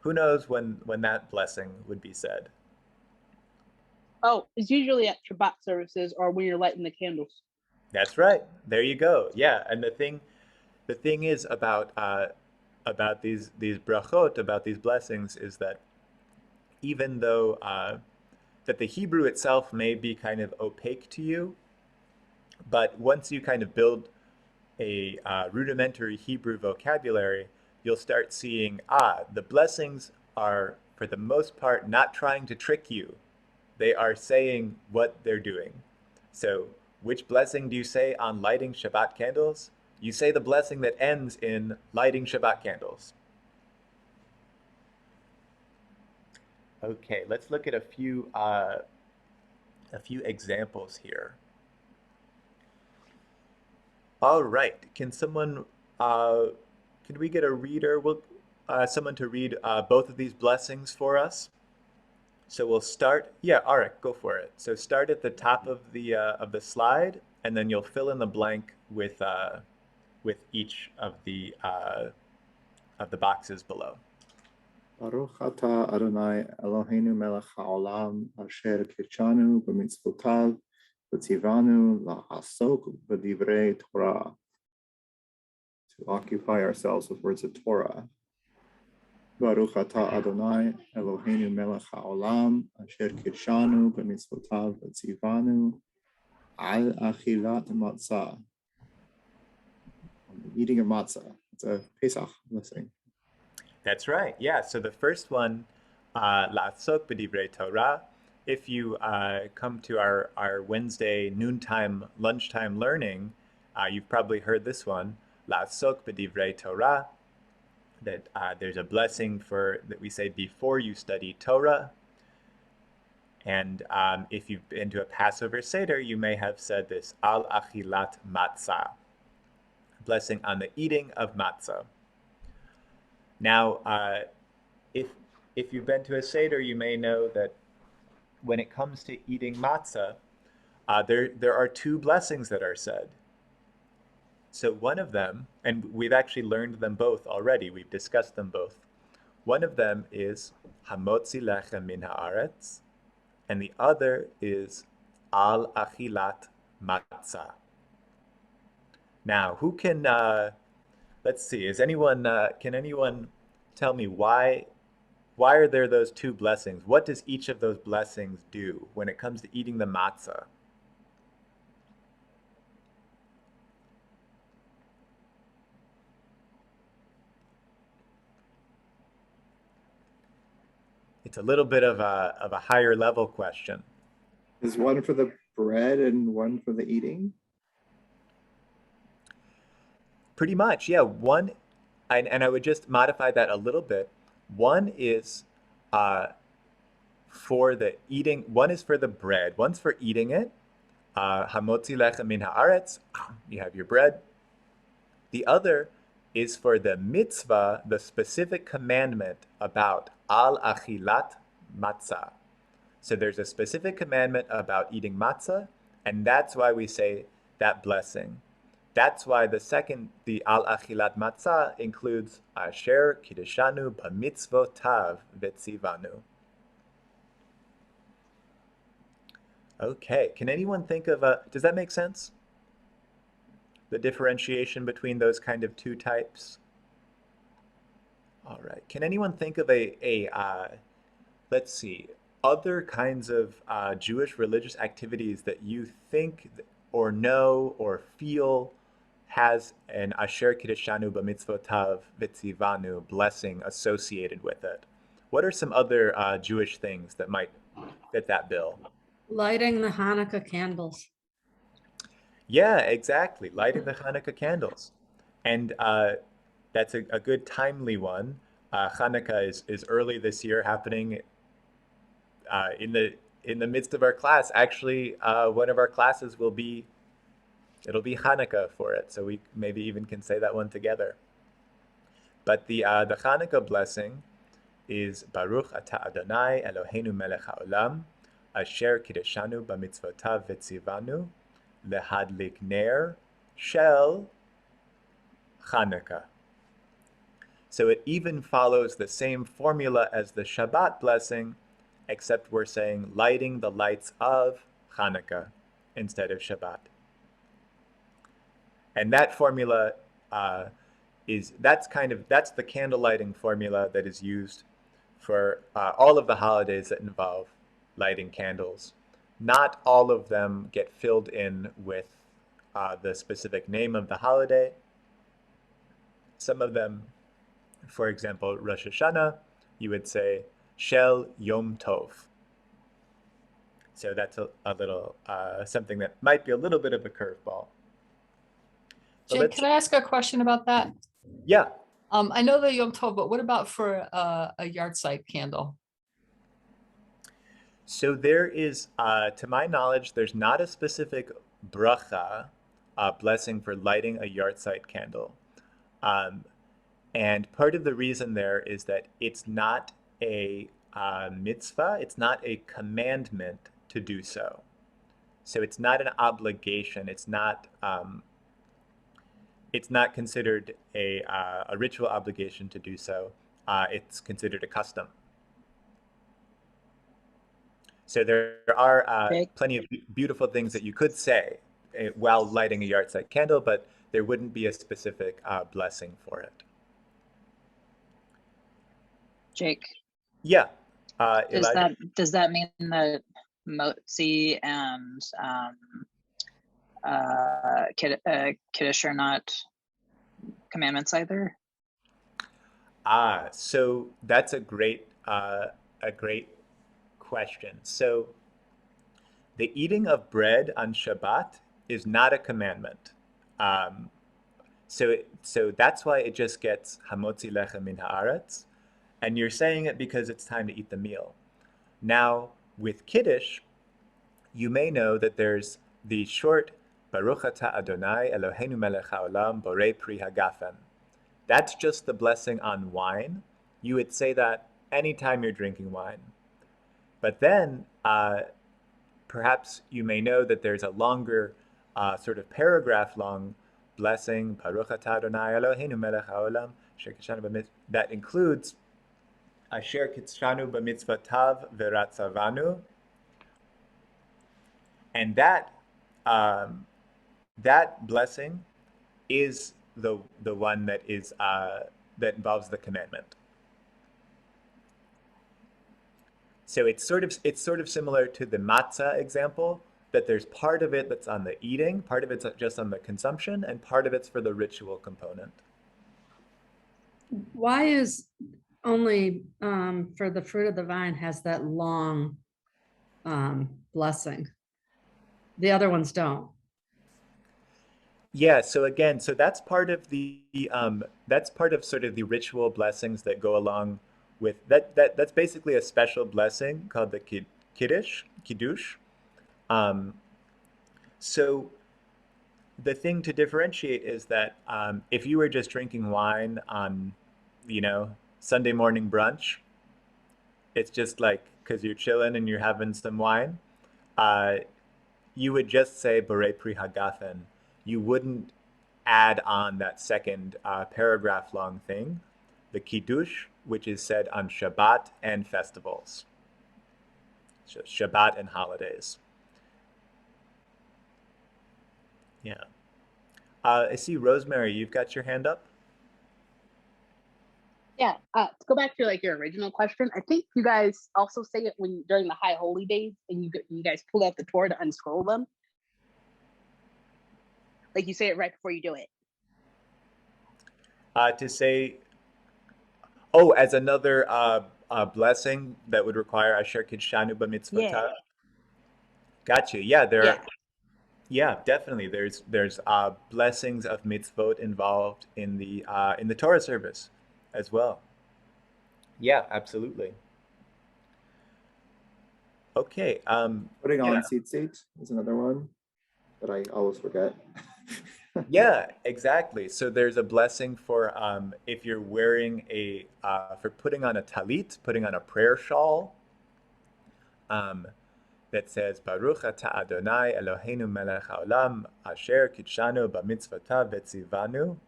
Who knows when that blessing would be said? Oh, it's usually at Shabbat services or when you're lighting the candles. That's right. There you go. Yeah, and the thing is about these brachot, about these blessings, is that even though that the Hebrew itself may be kind of opaque to you, but once you kind of build a rudimentary Hebrew vocabulary, you'll start seeing, the blessings are, for the most part, not trying to trick you. They are saying what they're doing. So which blessing do you say on lighting Shabbat candles? You say the blessing that ends in lighting Shabbat candles. Okay, let's look at a few examples here. All right, can we get a reader? Someone to read both of these blessings for us? So we'll start. Yeah, Arik, go for it. So start at the top of the slide, and then you'll fill in the blank with each of the boxes below. Baruch atah Adonai Eloheinu melech haolam asher kitshanu b'mitzvotav v'tzivanu la'asok b'divrei Torah, to occupy ourselves with words of Torah. Baruch atah Adonai Eloheinu melech haolam asher kidshanu b'mitzvotav v'tzivanu al achilat matzah. The eating of matzah. It's a Pesach blessing. That's right. Yeah. So the first one, la'asok b'divrei Torah. If you come to our Wednesday noontime, lunchtime learning, you've probably heard this one, la'asok b'divrei Torah, that there's a blessing that we say before you study Torah. And if you've been to a Passover Seder, you may have said this, al achilat matzah, blessing on the eating of matzah. Now, if you've been to a Seder, you may know that when it comes to eating matzah, there are two blessings that are said. So one of them, and we've actually learned them both already, we've discussed them both. One of them is hamotzi lechem min haaretz, and the other is al achilat matzah. Now, who can, let's see, can anyone tell me why are there those two blessings? What does each of those blessings do when it comes to eating the matzah? It's a little bit of a higher level question. Is one for the bread and one for the eating? Pretty much, yeah. One, and I would just modify that a little bit. One is for the eating. One is for the bread. One's for eating it. Hamotzi lechem min haaretz. You have your bread. The other is for the mitzvah, the specific commandment about al achilat matzah. So there's a specific commandment about eating matzah, and that's why we say that blessing. That's why the al achilat matzah includes asher kiddushanu b'mitzvotav v'tzivanu. Okay, can anyone think of does that make sense? The differentiation between those kind of two types? All right, can anyone think of let's see, other kinds of Jewish religious activities that you think or know or feel has an asher kiddushanu b'mitzvotav v'tzivanu blessing associated with it? What are some other Jewish things that might fit that bill? Lighting the Hanukkah candles. Yeah, exactly. Lighting the Hanukkah candles. And that's a good timely one. Hanukkah is early this year, happening in the midst of our class. Actually, one of our classes it'll be Hanukkah for it. So we maybe even can say that one together. But the Hanukkah blessing is Baruch atah Adonai Eloheinu melech haolam asher kiddushanu b'mitzvotav v'tzivanu lehadlik ner shel Hanukkah. So it even follows the same formula as the Shabbat blessing, except we're saying lighting the lights of Hanukkah instead of Shabbat. And that formula that's the candle lighting formula that is used for all of the holidays that involve lighting candles. Not all of them get filled in with the specific name of the holiday. Some of them, for example, Rosh Hashanah, you would say Shel Yom Tov. So that's a little something that might be a little bit of a curveball. Jane, can I ask a question about that? Yeah. I know the Yom Tov, but what about for a Yardside candle? So there is, to my knowledge, there's not a specific bracha, blessing for lighting a Yardside candle. And part of the reason there is that it's not a mitzvah, it's not a commandment to do so. So it's not an obligation. It's not considered a ritual obligation to do so. It's considered a custom. So there are Jake? plenty of beautiful things that you could say while lighting a Yardside candle, but there wouldn't be a specific blessing for it. Jake, Yeah, does Elijah? that mean that Motzi and Kiddush are not commandments either? So that's a great question. So the eating of bread on Shabbat is not a commandment. So that's why it just gets hamotzi lechem min haaretz, and you're saying it because it's time to eat the meal. Now with Kiddush, you may know that there's the short Baruch atah Adonai Eloheinu melech haolam borei pri hagafen. That's just the blessing on wine. You would say that anytime you're drinking wine. But then perhaps you may know that there's a longer, sort of paragraph-long blessing, Baruch atah Adonai Eloheinu melech haolam, that includes Asher kitshanu b'mitzvotav v'ratzavanu, and that blessing is the one that is that involves the commandment. So it's sort of similar to the matzah example, that there's part of it that's on the eating, part of it's just on the consumption, and part of it's for the ritual component. Why is only for the fruit of the vine has that long blessing? The other ones don't. Yeah, so again, that's part of that's part of sort of the ritual blessings that go along with that's basically a special blessing called the kiddush. So the thing to differentiate is that if you were just drinking wine on, Sunday morning brunch, it's just like because you're chilling and you're having some wine, you would just say Borei Pri Hagafen. You wouldn't add on that second paragraph long thing, the Kiddush, which is said on Shabbat and festivals. Shabbat and holidays. Yeah. I see Rosemary, you've got your hand up. Yeah, to go back to like your original question, I think you guys also say it when during the high holy days and you guys pull out the Torah to unscroll them. Like you say it right before you do it. To say, as another blessing that would require Asher Kidshanu B'mitzvotav. Yeah. Got you. Yeah, yeah, definitely. There's blessings of mitzvot involved in the Torah service as well. Yeah, absolutely. Okay. Putting on tzitzit is another one that I always forget. Yeah, exactly. So there's a blessing for if you're wearing for putting on a talit, putting on a prayer shawl, that says Baruch atah Adonai Eloheinu melech haolam asher kitshanu b'mitzvotav v'tzivanu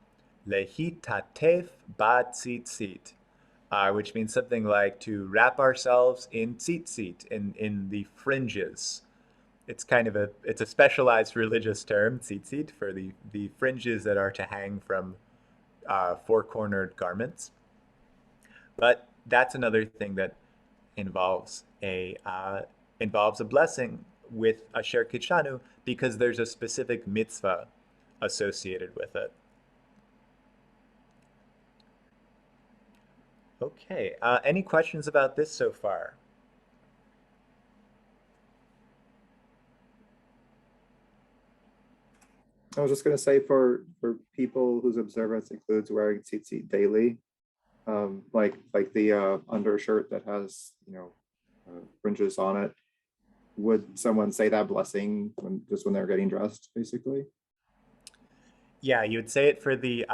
lehitatef b'tzitzit, which means something like to wrap ourselves in tzitzit, in the fringes. It's a specialized religious term, tzitzit, for the fringes that are to hang from four-cornered garments. But that's another thing that involves a blessing with Asher Kitshanu, because there's a specific mitzvah associated with it. Okay, any questions about this so far? I was just going to say for people whose observance includes wearing tzitzit daily, like the undershirt that has fringes on it, would someone say that blessing when they're getting dressed, basically? Yeah, you would say it for the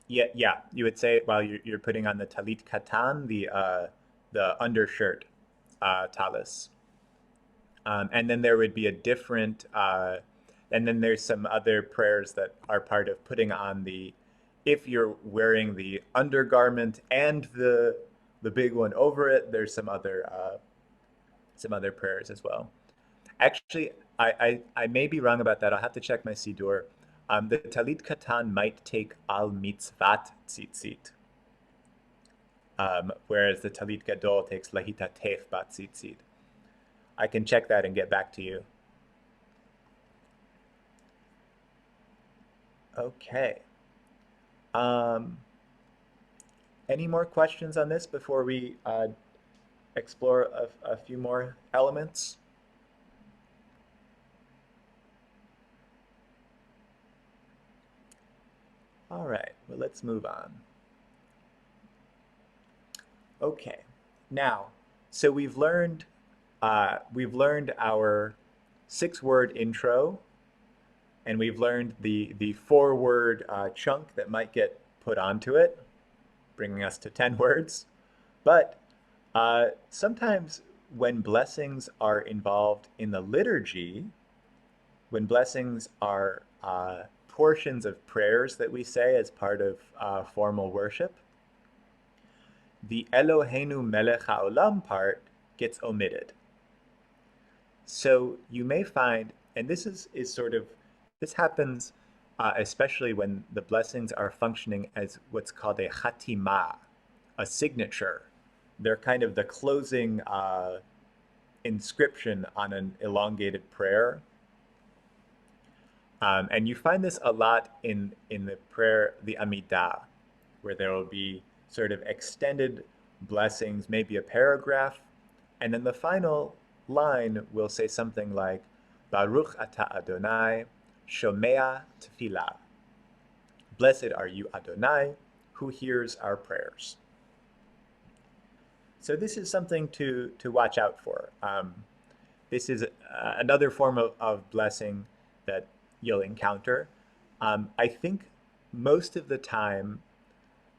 you would say it while you're putting on the talit katan, the undershirt talis, and then there would be a different. And then there's some other prayers that are part of putting on if you're wearing the undergarment and the big one over it, there's some other some other prayers as well. Actually, I may be wrong about that. I'll have to check my Siddur. The Talit Katan might take Al Mitzvat Tzitzit, whereas the Talit Gadol takes Lahita Tef Bat Tzitzit. I can check that and get back to you. Okay. Any more questions on this before we explore a few more elements? All right, well, let's move on. Okay, now, so we've learned our 6-word intro, and we've learned the 4-word chunk that might get put onto it, bringing us to 10 words. But sometimes when blessings are involved in the liturgy, when blessings are portions of prayers that we say as part of formal worship, the Eloheinu melech haolam part gets omitted. So you may find, and this this happens especially when the blessings are functioning as what's called a Hatimah, a signature. They're kind of the closing inscription on an elongated prayer. And you find this a lot in the prayer, the Amidah, where there will be sort of extended blessings, maybe a paragraph, and then the final line will say something like, Baruch ata Adonai, shomea tefillah. Blessed are you, Adonai, who hears our prayers. So this is something to watch out for. This is another form of blessing that you'll encounter. I think most of the time,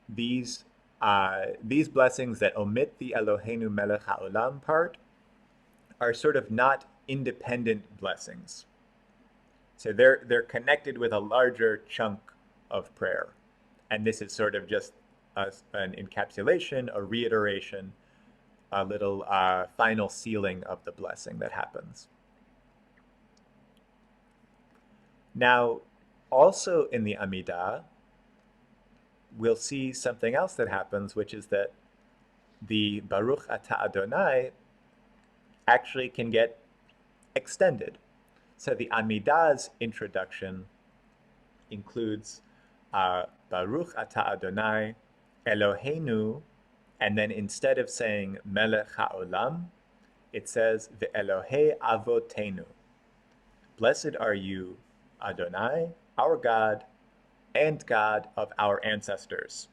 these blessings that omit the Eloheinu melech haolam part are sort of not independent blessings. So they're connected with a larger chunk of prayer. And this is sort of just an encapsulation, a reiteration, a little final sealing of the blessing that happens. Now, also in the Amidah, we'll see something else that happens, which is that the Baruch ata Adonai actually can get extended. So the Amidah's introduction includes Baruch ata Adonai Eloheinu, and then instead of saying Melech HaOlam, it says Ve'Elohei Avotenu. Blessed are you, Adonai, our God, and God of our ancestors.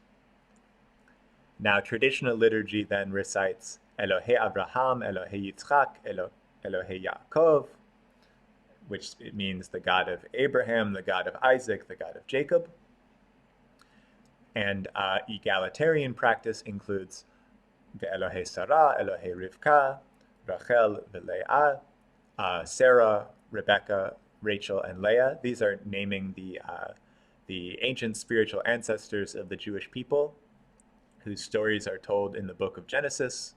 Now, traditional liturgy then recites Elohei Abraham, Elohei Yitzchak, Elohei Yaakov, which means the God of Abraham, the God of Isaac, the God of Jacob. And egalitarian practice includes the Elohei Sarah, Elohei Rivka, Rachel, Leah, Sarah, Rebecca, Rachel, and Leah. These are naming the ancient spiritual ancestors of the Jewish people, whose stories are told in the book of Genesis,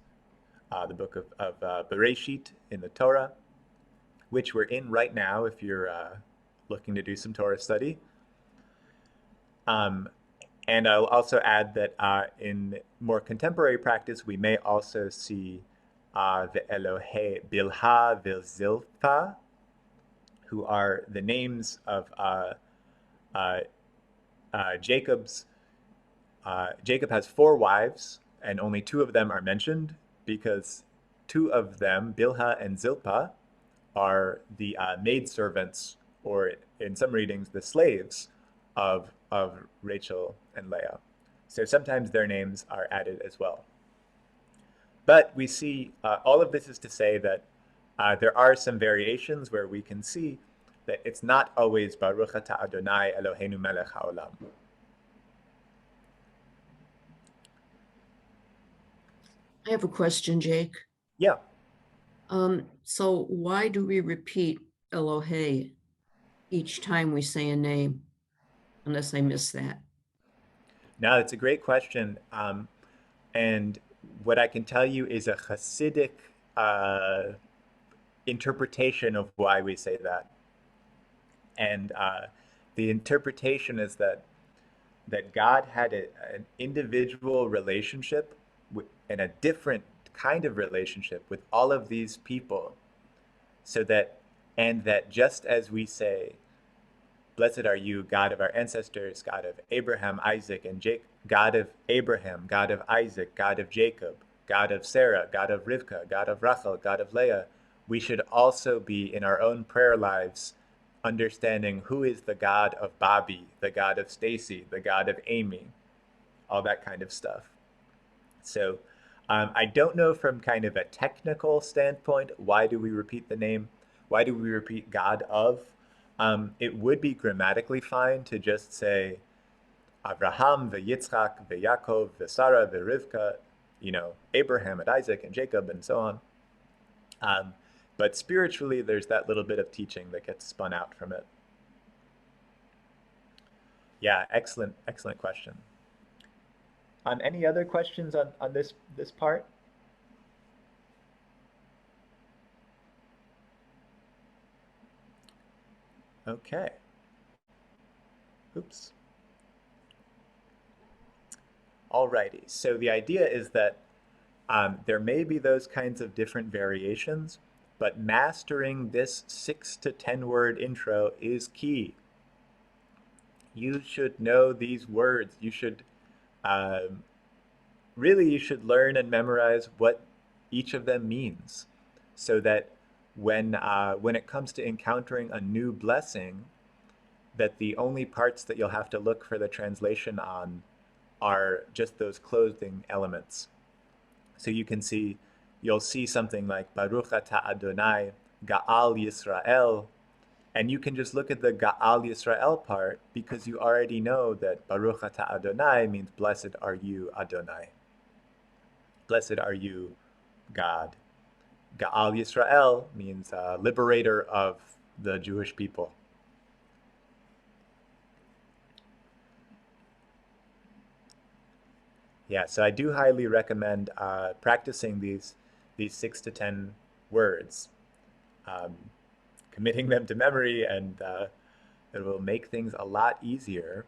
the book of Bereshit in the Torah, which we're in right now if you're looking to do some Torah study. And I'll also add that in more contemporary practice, we may also see the Elohei Bilha Vilzilpha, who are the names of Jacob's. Jacob has 4 wives, and only 2 of them are mentioned because 2 of them, Bilha and Zilpah, are the maidservants, or in some readings, the slaves of Rachel and Leah. So sometimes their names are added as well. But we see, all of this is to say that there are some variations where we can see that it's not always Baruch ata Adonai Eloheinu melech haolam. I have a question, Jake. Yeah. So why do we repeat Elohei each time we say a name? Unless I missed that. No, it's a great question. And what I can tell you is a Hasidic interpretation of why we say that. And the interpretation is that God had an individual relationship and a different kind of relationship with all of these people, so that, and that just as we say, blessed are you, God of our ancestors, God of Abraham, Isaac, and Jacob, God of Abraham, God of Isaac, God of Jacob, God of Sarah, God of Rivka, God of Rachel, God of Leah, we should also be in our own prayer lives understanding who is the God of Bobby, the God of Stacy, the God of Amy, all that kind of stuff. So I don't know from kind of a technical standpoint, why do we repeat the name? Why do we repeat God of? It would be grammatically fine to just say Abraham, Yitzchak, Yaakov, Sarah, Rivka, Abraham and Isaac and Jacob and so on. But spiritually, there's that little bit of teaching that gets spun out from it. Yeah, excellent question. Any other questions on this part? Okay. Oops. Alrighty. So the idea is that there may be those kinds of different variations, but mastering this 6 to 10 word intro is key. You should know these words. You should really, you should learn and memorize what each of them means, so that when it comes to encountering a new blessing, that the only parts that you'll have to look for the translation on are just those clothing elements. So you'll see something like Baruch Ata Adonai, Ga'al Yisrael, and you can just look at the Ga'al Yisrael part because you already know that Baruch Ata Adonai means blessed are you, Adonai. Blessed are you, God. Ga'al Yisrael means liberator of the Jewish people. Yeah, so I do highly recommend practicing these 6 to 10 words, committing them to memory, and it will make things a lot easier.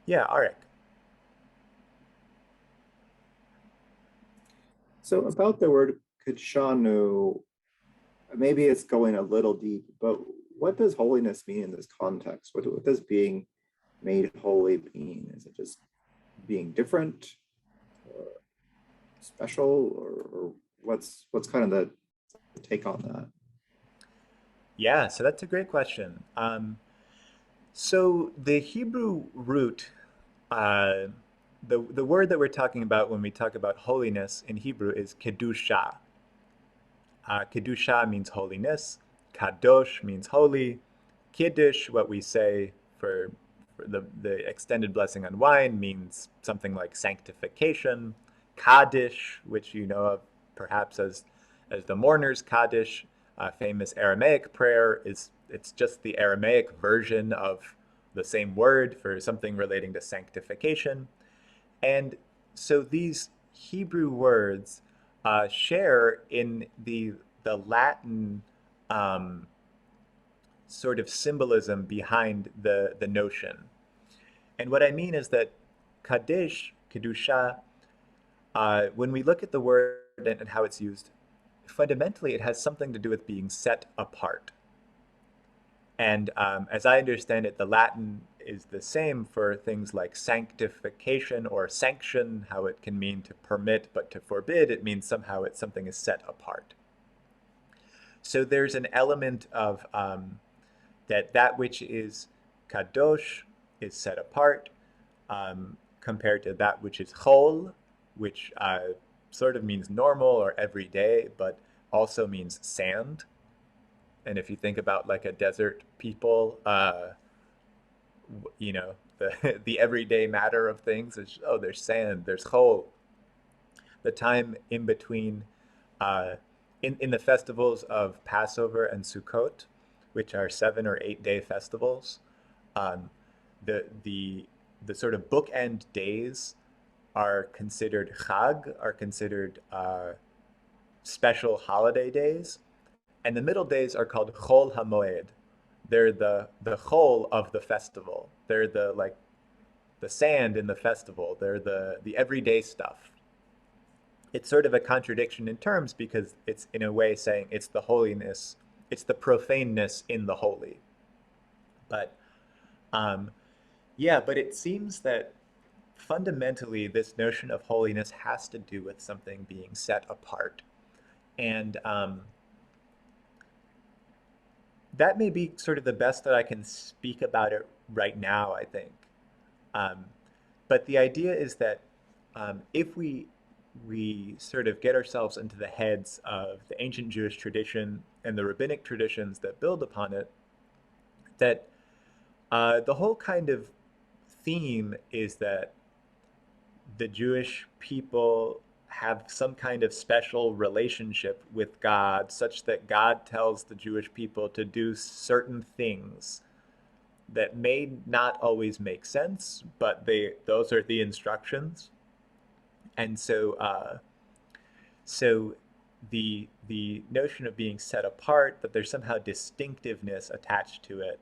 Yeah, Arik. So about the word kachanu, maybe it's going a little deep, but what does holiness mean in this context? What does being made holy mean? Is it just being different, or special, or what's kind of the take on that? Yeah, so that's a great question. So the Hebrew root, the word that we're talking about when we talk about holiness in Hebrew is kedusha. Kedusha means holiness. Kadosh means holy. Kiddush, what we say for the extended blessing on wine, means something like sanctification. Kaddish, which you know of perhaps as the mourner's Kaddish, famous Aramaic prayer, it's just the Aramaic version of the same word for something relating to sanctification. And so these Hebrew words share in the Latin sort of symbolism behind the notion. And what I mean is that Kadesh, Kedusha, when we look at the word and how it's used, fundamentally it has something to do with being set apart. And as I understand it, the Latin is the same for things like sanctification or sanction, how it can mean to permit, but to forbid, it means somehow something is set apart. So there's an element of that which is kadosh is set apart, compared to that which is chol, which sort of means normal or everyday, but also means sand. And if you think about like a desert people, the everyday matter of things is, oh, there's sand, there's chol. The time in between, in the festivals of Passover and Sukkot, which are 7 or 8 day festivals, the sort of bookend days are considered chag, are considered special holiday days, and the middle days are called chol hamoed. They're the chol of the festival. They're the sand in the festival. They're the everyday stuff. It's sort of a contradiction in terms because it's in a way saying it's the holiness, it's the profaneness in the holy. But yeah, but it seems that fundamentally this notion of holiness has to do with something being set apart. And that may be sort of the best that I can speak about it right now, I think. But the idea is that if we sort of get ourselves into the heads of the ancient Jewish tradition and the rabbinic traditions that build upon it, that the whole kind of theme is that the Jewish people have some kind of special relationship with God, such that God tells the Jewish people to do certain things that may not always make sense, but those are the instructions. And so so the notion of being set apart, that there's somehow distinctiveness attached to it,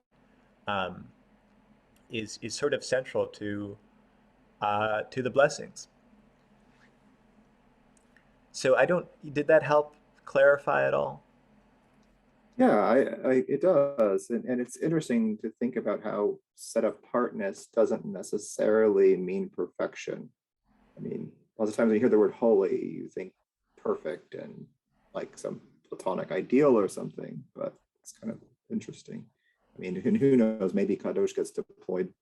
is sort of central to the blessings. So did that help clarify at all? Yeah, it does. And it's interesting to think about how set apartness doesn't necessarily mean perfection. I mean, lots of times when you hear the word holy, you think perfect and like some platonic ideal or something, but it's kind of interesting. I mean, who knows, maybe Kadosh gets deployed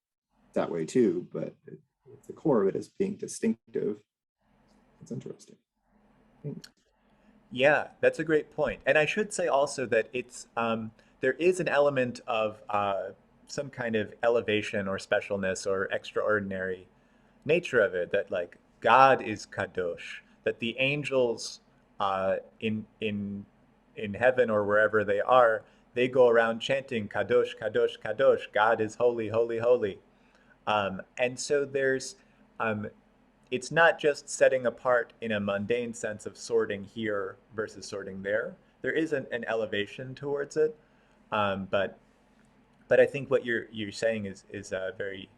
that way too, but the core of it is being distinctive. It's interesting. Yeah, that's a great point. And I should say also that there is an element of some kind of elevation or specialness or extraordinary nature of it, that like God is kadosh, that the angels in heaven or wherever they are, they go around chanting kadosh, kadosh, kadosh. God is holy, holy, holy. And so it's not just setting apart in a mundane sense of sorting here versus sorting there. There is an elevation towards it, but I think what you're saying is very,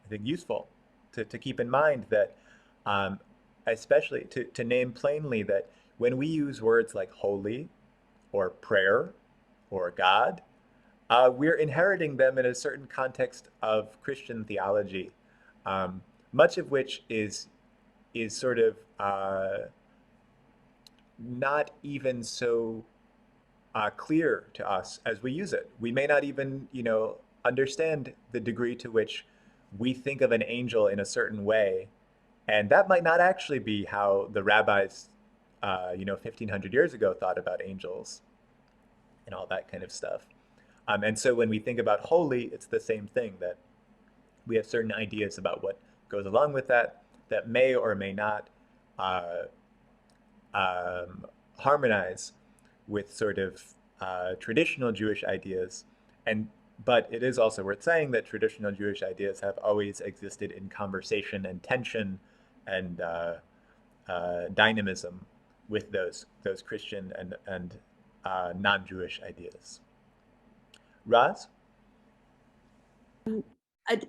I think, useful to keep in mind, that especially to name plainly that when we use words like holy or prayer or God, we're inheriting them in a certain context of Christian theology, much of which is sort of not even so clear to us as we use it. We may not even, understand the degree to which we think of an angel in a certain way, and that might not actually be how the rabbis, 1,500 years ago thought about angels and all that kind of stuff. And so when we think about holy, it's the same thing, that we have certain ideas about what goes along with that may or may not harmonize with sort of traditional Jewish ideas. But it is also worth saying that traditional Jewish ideas have always existed in conversation and tension and dynamism with those Christian and non-Jewish ideas. Raz?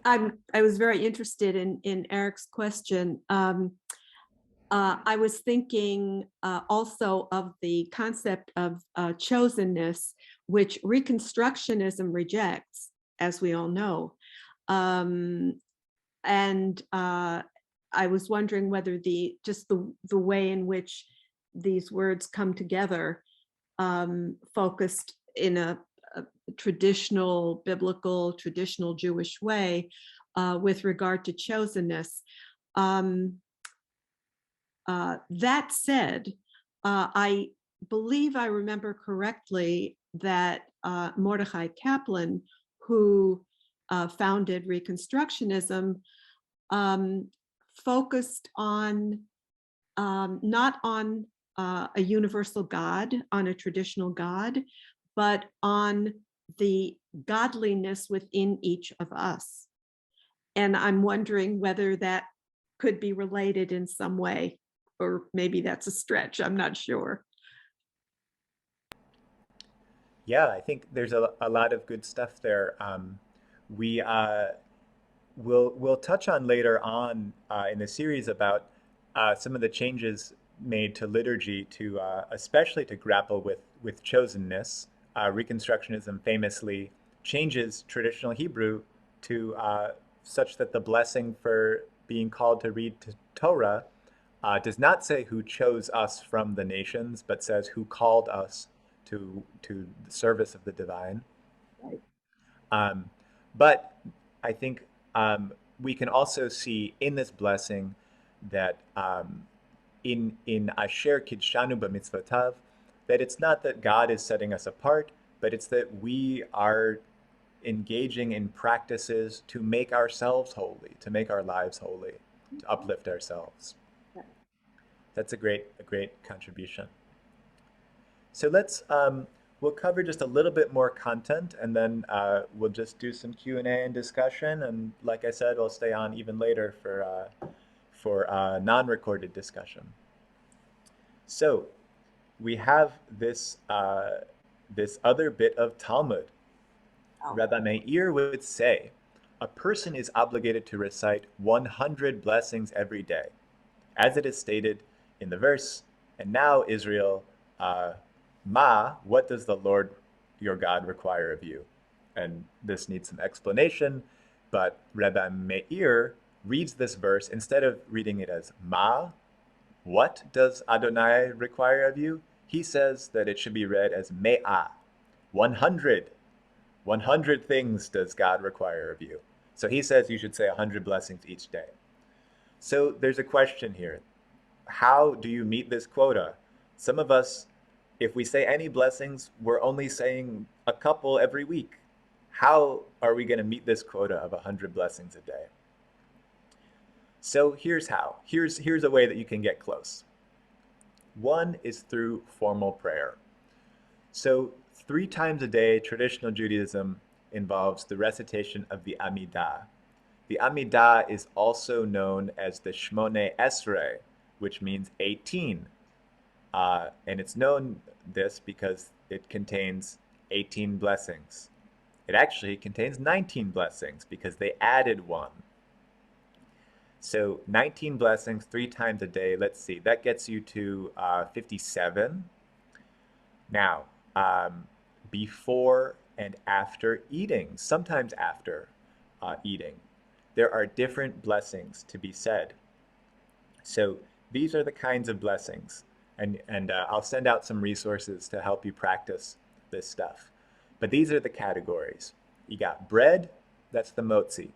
I was very interested in Eric's question. I was thinking also of the concept of chosenness, which Reconstructionism rejects, as we all know. And I was wondering whether the way in which these words come together, focused in a traditional biblical, traditional Jewish way, with regard to chosenness. That said, I believe I remember correctly that Mordechai Kaplan, who founded Reconstructionism, focused on not on a universal God, on a traditional God, but on the godliness within each of us. And I'm wondering whether that could be related in some way, or maybe that's a stretch. I'm not sure. Yeah, I think there's a lot of good stuff there. We we'll touch on later on in the series about some of the changes made to liturgy to especially to grapple with chosenness. Reconstructionism famously changes traditional Hebrew to such that the blessing for being called to read Torah does not say who chose us from the nations, but says who called us to the service of the divine. Right. But I think we can also see in this blessing that in Asher Kidshanu B'mitzvotav, that it's not that God is setting us apart, but it's that we are engaging in practices to make ourselves holy, to make our lives holy, to uplift ourselves. That's a great contribution. So we'll cover just a little bit more content, and then we'll just do some Q&A and discussion. And like I said, we'll stay on even later for non-recorded discussion. So we have this other bit of Talmud. Rabbi Meir would say, a person is obligated to recite 100 blessings every day, as it is stated in the verse, and now Israel, what does the Lord your God require of you? And this needs some explanation, but Rabbi Meir reads this verse, instead of reading it as Ma, what does Adonai require of you? He says that it should be read as Me'ah, 100. 100 things does God require of you. So he says you should say 100 blessings each day. So there's a question here. How do you meet this quota? Some of us, if we say any blessings, we're only saying a couple every week. How are we going to meet this quota of 100 blessings a day? So here's how. Here's a way that you can get close. One is through formal prayer. So 3 times a day, traditional Judaism involves the recitation of the Amidah. The Amidah is also known as the Shmoneh Esrei, which means 18. And it's known this because it contains 18 blessings. It actually contains 19 blessings because they added one. So 19 blessings 3 times a day. Let's see, that gets you to 57. Now, before and after eating, sometimes after eating, there are different blessings to be said. So these are the kinds of blessings, and I'll send out some resources to help you practice this stuff. But these are the categories. You got bread, that's the motzi.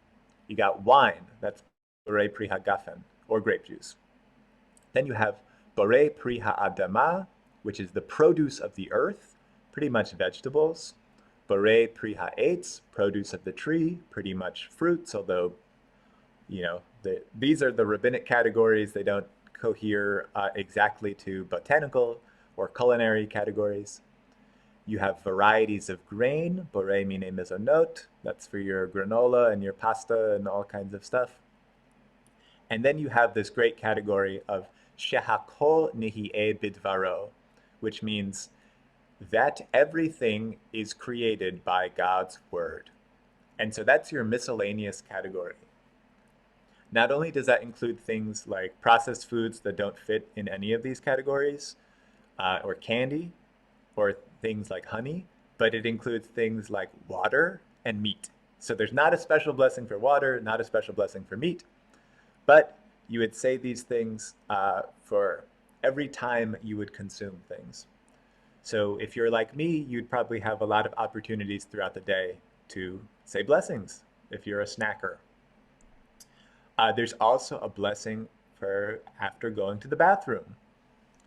You got wine, that's borei pri hagafen, or grape juice. Then you have borei pri ha'adama, which is the produce of the earth, pretty much vegetables. Borei pri ha'etz, produce of the tree, pretty much fruits, although, these are the rabbinic categories. They don't cohere exactly to botanical or culinary categories. You have varieties of grain, borei mine mezonot, that's for your granola and your pasta and all kinds of stuff. And then you have this great category of shehakol nihi'eh bidvaro, which means that everything is created by God's word. And so that's your miscellaneous category. Not only does that include things like processed foods that don't fit in any of these categories, or candy, or things like honey, but it includes things like water and meat. So there's not a special blessing for water, not a special blessing for meat, but you would say these things for every time you would consume things. So if you're like me, you'd probably have a lot of opportunities throughout the day to say blessings if you're a snacker. There's also a blessing for after going to the bathroom.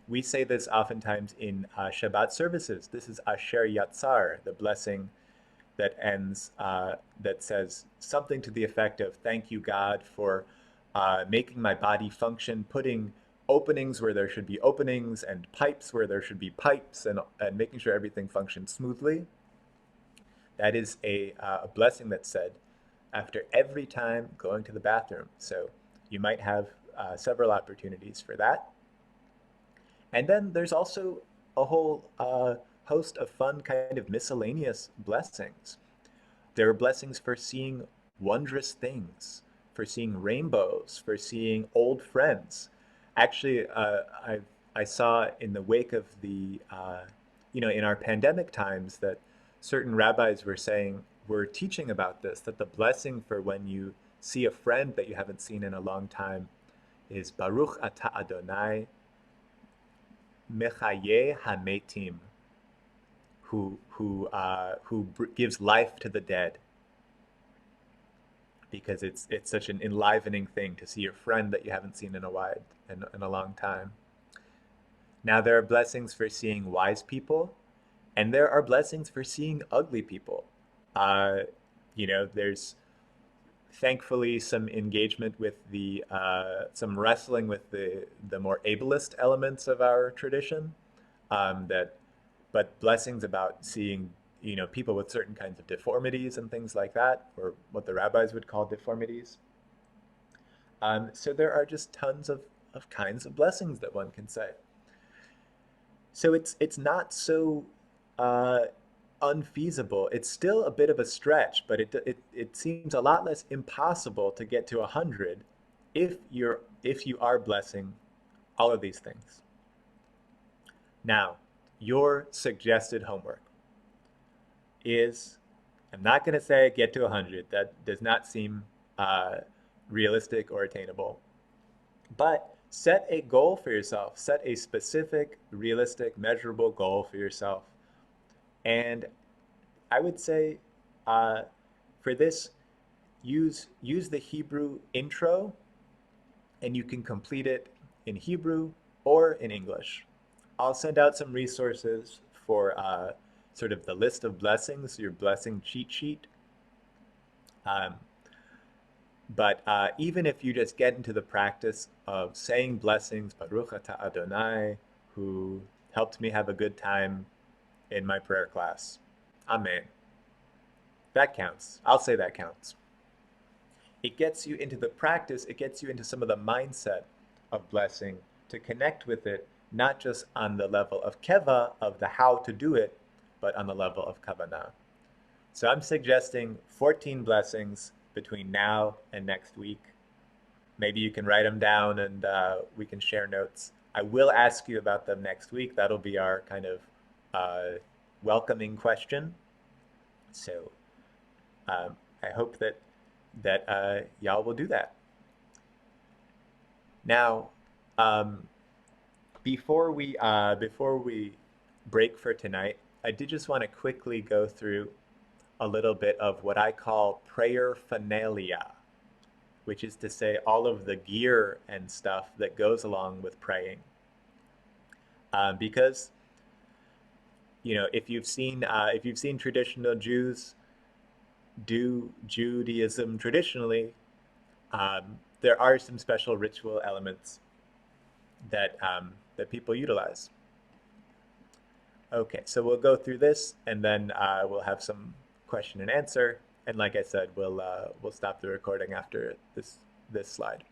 We say this oftentimes in Shabbat services. This is Asher Yatzar, the blessing that ends, that says something to the effect of, thank you, God, for making my body function, putting openings where there should be openings and pipes where there should be pipes, and making sure everything functions smoothly. That is a blessing that's said after every time going to the bathroom. So you might have several opportunities for that. And then there's also a whole host of fun kind of miscellaneous blessings. There are blessings for seeing wondrous things, for seeing rainbows, for seeing old friends. Actually, I saw in the wake of the, in our pandemic times that certain rabbis were teaching about this, that the blessing for when you see a friend that you haven't seen in a long time is Baruch ata Adonai mechaye hametim, who gives life to the dead, because it's such an enlivening thing to see your friend that you haven't seen in a long time. Now there are blessings for seeing wise people, and there are blessings for seeing ugly people. There's thankfully some engagement with some wrestling with the more ableist elements of our tradition, but blessings about seeing people with certain kinds of deformities and things like that, or what the rabbis would call deformities. So there are just tons of kinds of blessings that one can say. So it's not so unfeasible. It's still a bit of a stretch, but it seems a lot less impossible to get to 100 if you are blessing all of these things. Now, your suggested homework is, I'm not going to say get to 100. That does not seem realistic or attainable. But set a goal for yourself. Set a specific, realistic, measurable goal for yourself. And I would say for this, use the Hebrew intro, and you can complete it in Hebrew or in English. I'll send out some resources for sort of the list of blessings, your blessing cheat sheet. But even if you just get into the practice of saying blessings, Baruch ata Adonai, who helped me have a good time in my prayer class. Amen. That counts. I'll say that counts. It gets you into the practice, it gets you into some of the mindset of blessing, to connect with it, not just on the level of keva, of the how to do it, but on the level of kavanah. So I'm suggesting 14 blessings between now and next week. Maybe you can write them down and we can share notes. I will ask you about them next week. That'll be our kind of welcoming question. So I hope that y'all will do that. Now, before we break for tonight, I did just want to quickly go through a little bit of what I call prayer finalia, which is to say all of the gear and stuff that goes along with praying. Because if you've seen traditional Jews do Judaism traditionally, there are some special ritual elements that people utilize. Okay, so we'll go through this, and then we'll have some question and answer. And like I said, we'll stop the recording after this slide.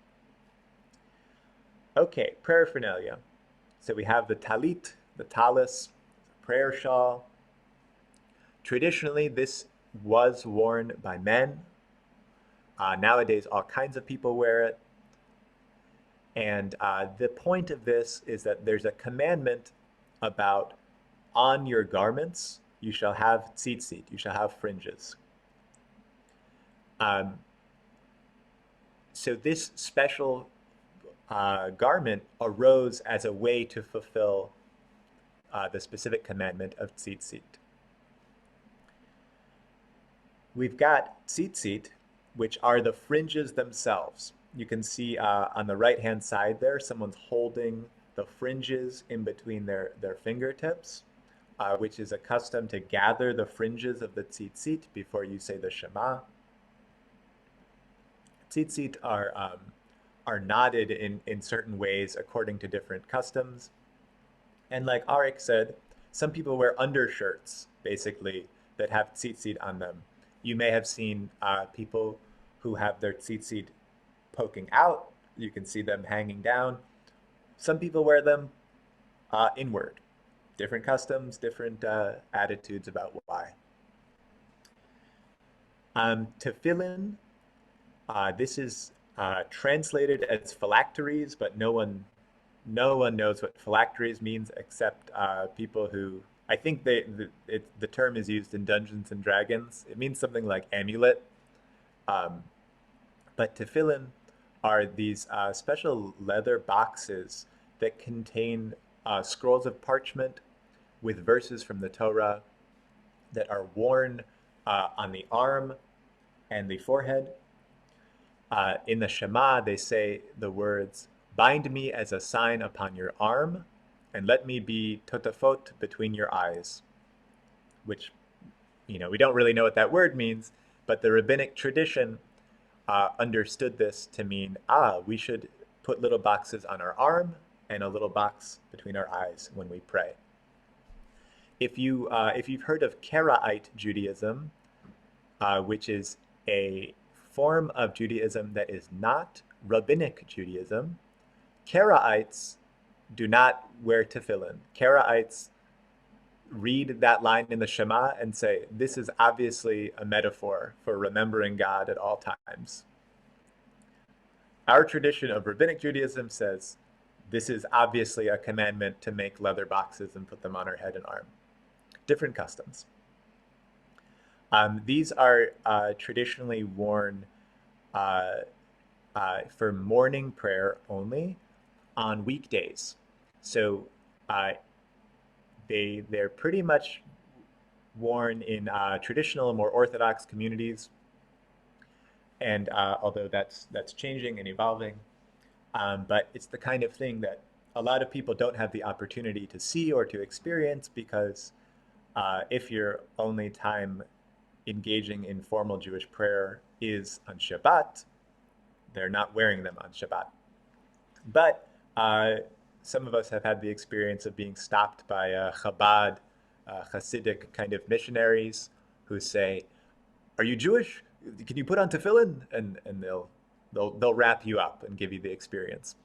Okay, paraphernalia. So we have the talit, the tallis, prayer shawl. Traditionally, this was worn by men. Nowadays, all kinds of people wear it. And the point of this is that there's a commandment about, on your garments, you shall have tzitzit, you shall have fringes. So this special garment arose as a way to fulfill the specific commandment of tzitzit. We've got tzitzit, which are the fringes themselves. You can see on the right-hand side there, someone's holding the fringes in between their fingertips, which is a custom to gather the fringes of the tzitzit before you say the Shema. Tzitzit are knotted in certain ways according to different customs. And like Arik said, some people wear undershirts, basically, that have tzitzit on them. You may have seen people who have their tzitzit poking out, You can see them hanging down. Some people wear them inward. Different customs, different attitudes about why. Tefillin, this is translated as phylacteries, but no one knows what phylacteries means except people who, I think the term is used in Dungeons and Dragons. It means something like amulet. But tefillin are these special leather boxes that contain scrolls of parchment with verses from the Torah that are worn on the arm and the forehead. In the Shema, they say the words, "Bind me as a sign upon your arm, and let me be totafot between your eyes," which, we don't really know what that word means, but the rabbinic tradition understood this to mean, we should put little boxes on our arm and a little box between our eyes when we pray. If you've heard of Karaite Judaism, which is a form of Judaism that is not rabbinic Judaism, Karaites do not wear tefillin. Karaites read that line in the Shema and say, this is obviously a metaphor for remembering God at all times. Our tradition of rabbinic Judaism says, this is obviously a commandment to make leather boxes and put them on our head and arm. Different customs. These are traditionally worn for morning prayer only on weekdays. So they're pretty much worn in traditional, more Orthodox communities. And although that's changing and evolving, but it's the kind of thing that a lot of people don't have the opportunity to see or to experience because if your only time engaging in formal Jewish prayer is on Shabbat, they're not wearing them on Shabbat. But some of us have had the experience of being stopped by Chabad, Hasidic kind of missionaries who say, "Are you Jewish? Can you put on tefillin?" And they'll wrap you up and give you the experience.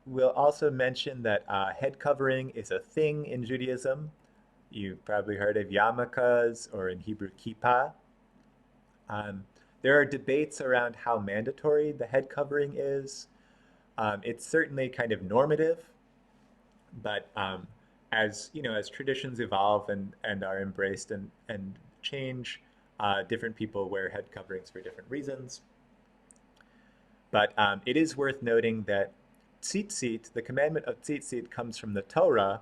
We'll also mention that head covering is a thing in Judaism. You've probably heard of yarmulkes, or in Hebrew, kippah. There are debates around how mandatory the head covering is. It's certainly kind of normative, but as traditions evolve and are embraced and change, different people wear head coverings for different reasons. But it is worth noting that tzitzit, the commandment of tzitzit, comes from the Torah,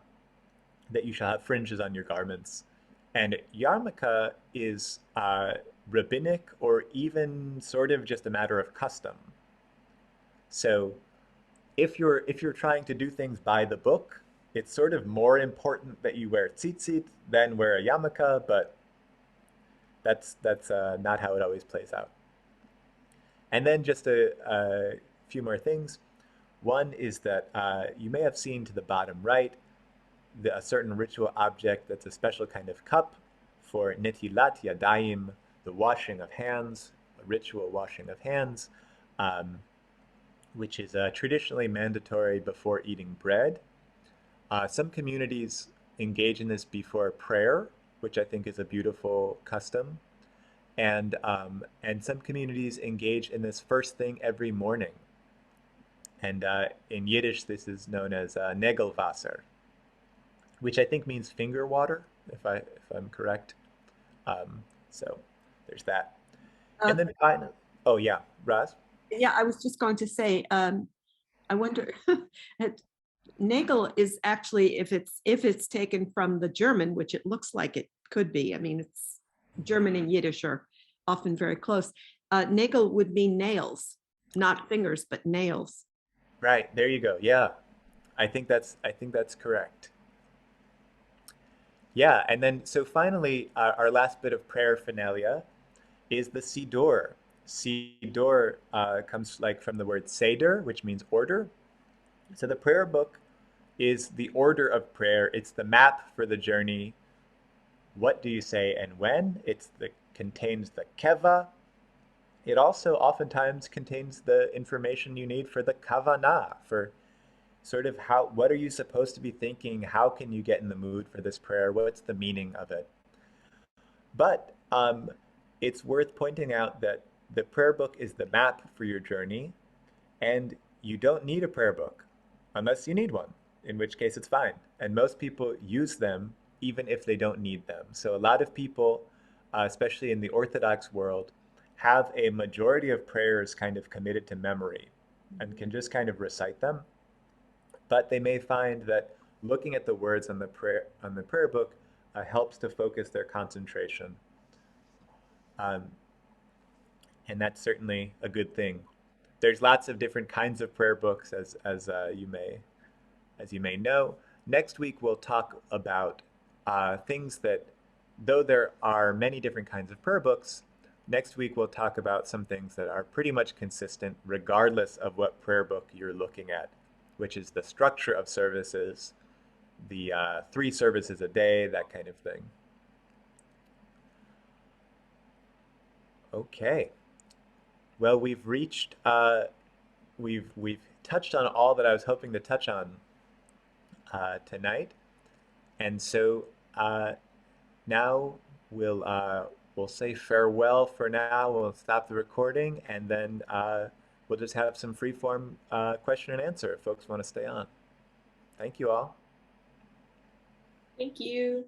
that you shall have fringes on your garments. And yarmulke is rabbinic, or even sort of just a matter of custom. So if you're trying to do things by the book, it's sort of more important that you wear tzitzit than wear a yarmulke, but that's not how it always plays out. And then just a few more things. One is that you may have seen to the bottom right a certain ritual object that's a special kind of cup for netilat yadayim, the washing of hands, a ritual washing of hands, which is traditionally mandatory before eating bread. Some communities engage in this before prayer, which I think is a beautiful custom. And some communities engage in this first thing every morning. And in Yiddish, this is known as Negelwasser, which I think means finger water, if I'm correct. So there's that. And then finally, oh yeah, Raz? Yeah, I was just going to say, I wonder, Nagel is actually, if it's taken from the German, which it looks like it could be. I mean, it's German and Yiddish are often very close. Nagel would mean nails, not fingers, but nails. Right, there you go. Yeah, I think that's correct. Yeah, and then so finally, our last bit of paraphernalia is the Siddur. Siddur comes from the word seder, which means order. So the prayer book is the order of prayer. It's the map for the journey. What do you say and when? Contains the keva, it also oftentimes contains the information you need for the kavanah, for sort of what are you supposed to be thinking? How can you get in the mood for this prayer? What's the meaning of it? But it's worth pointing out that the prayer book is the map for your journey, and you don't need a prayer book unless you need one, in which case it's fine. And most people use them even if they don't need them. So a lot of people, especially in the Orthodox world, have a majority of prayers kind of committed to memory and can just kind of recite them. But they may find that looking at the words on the prayer book helps to focus their concentration. And that's certainly a good thing. There's lots of different kinds of prayer books, as you may know. Next week we'll talk about things that, though there are many different kinds of prayer books, next week we'll talk about some things that are pretty much consistent regardless of what prayer book you're looking at, which is the structure of services, the 3 services a day, that kind of thing. Okay. Well, we've reached, we've touched on all that I was hoping to touch on tonight, and so now we'll say farewell for now. We'll stop the recording, and then we'll just have some free-form question and answer if folks want to stay on. Thank you all. Thank you.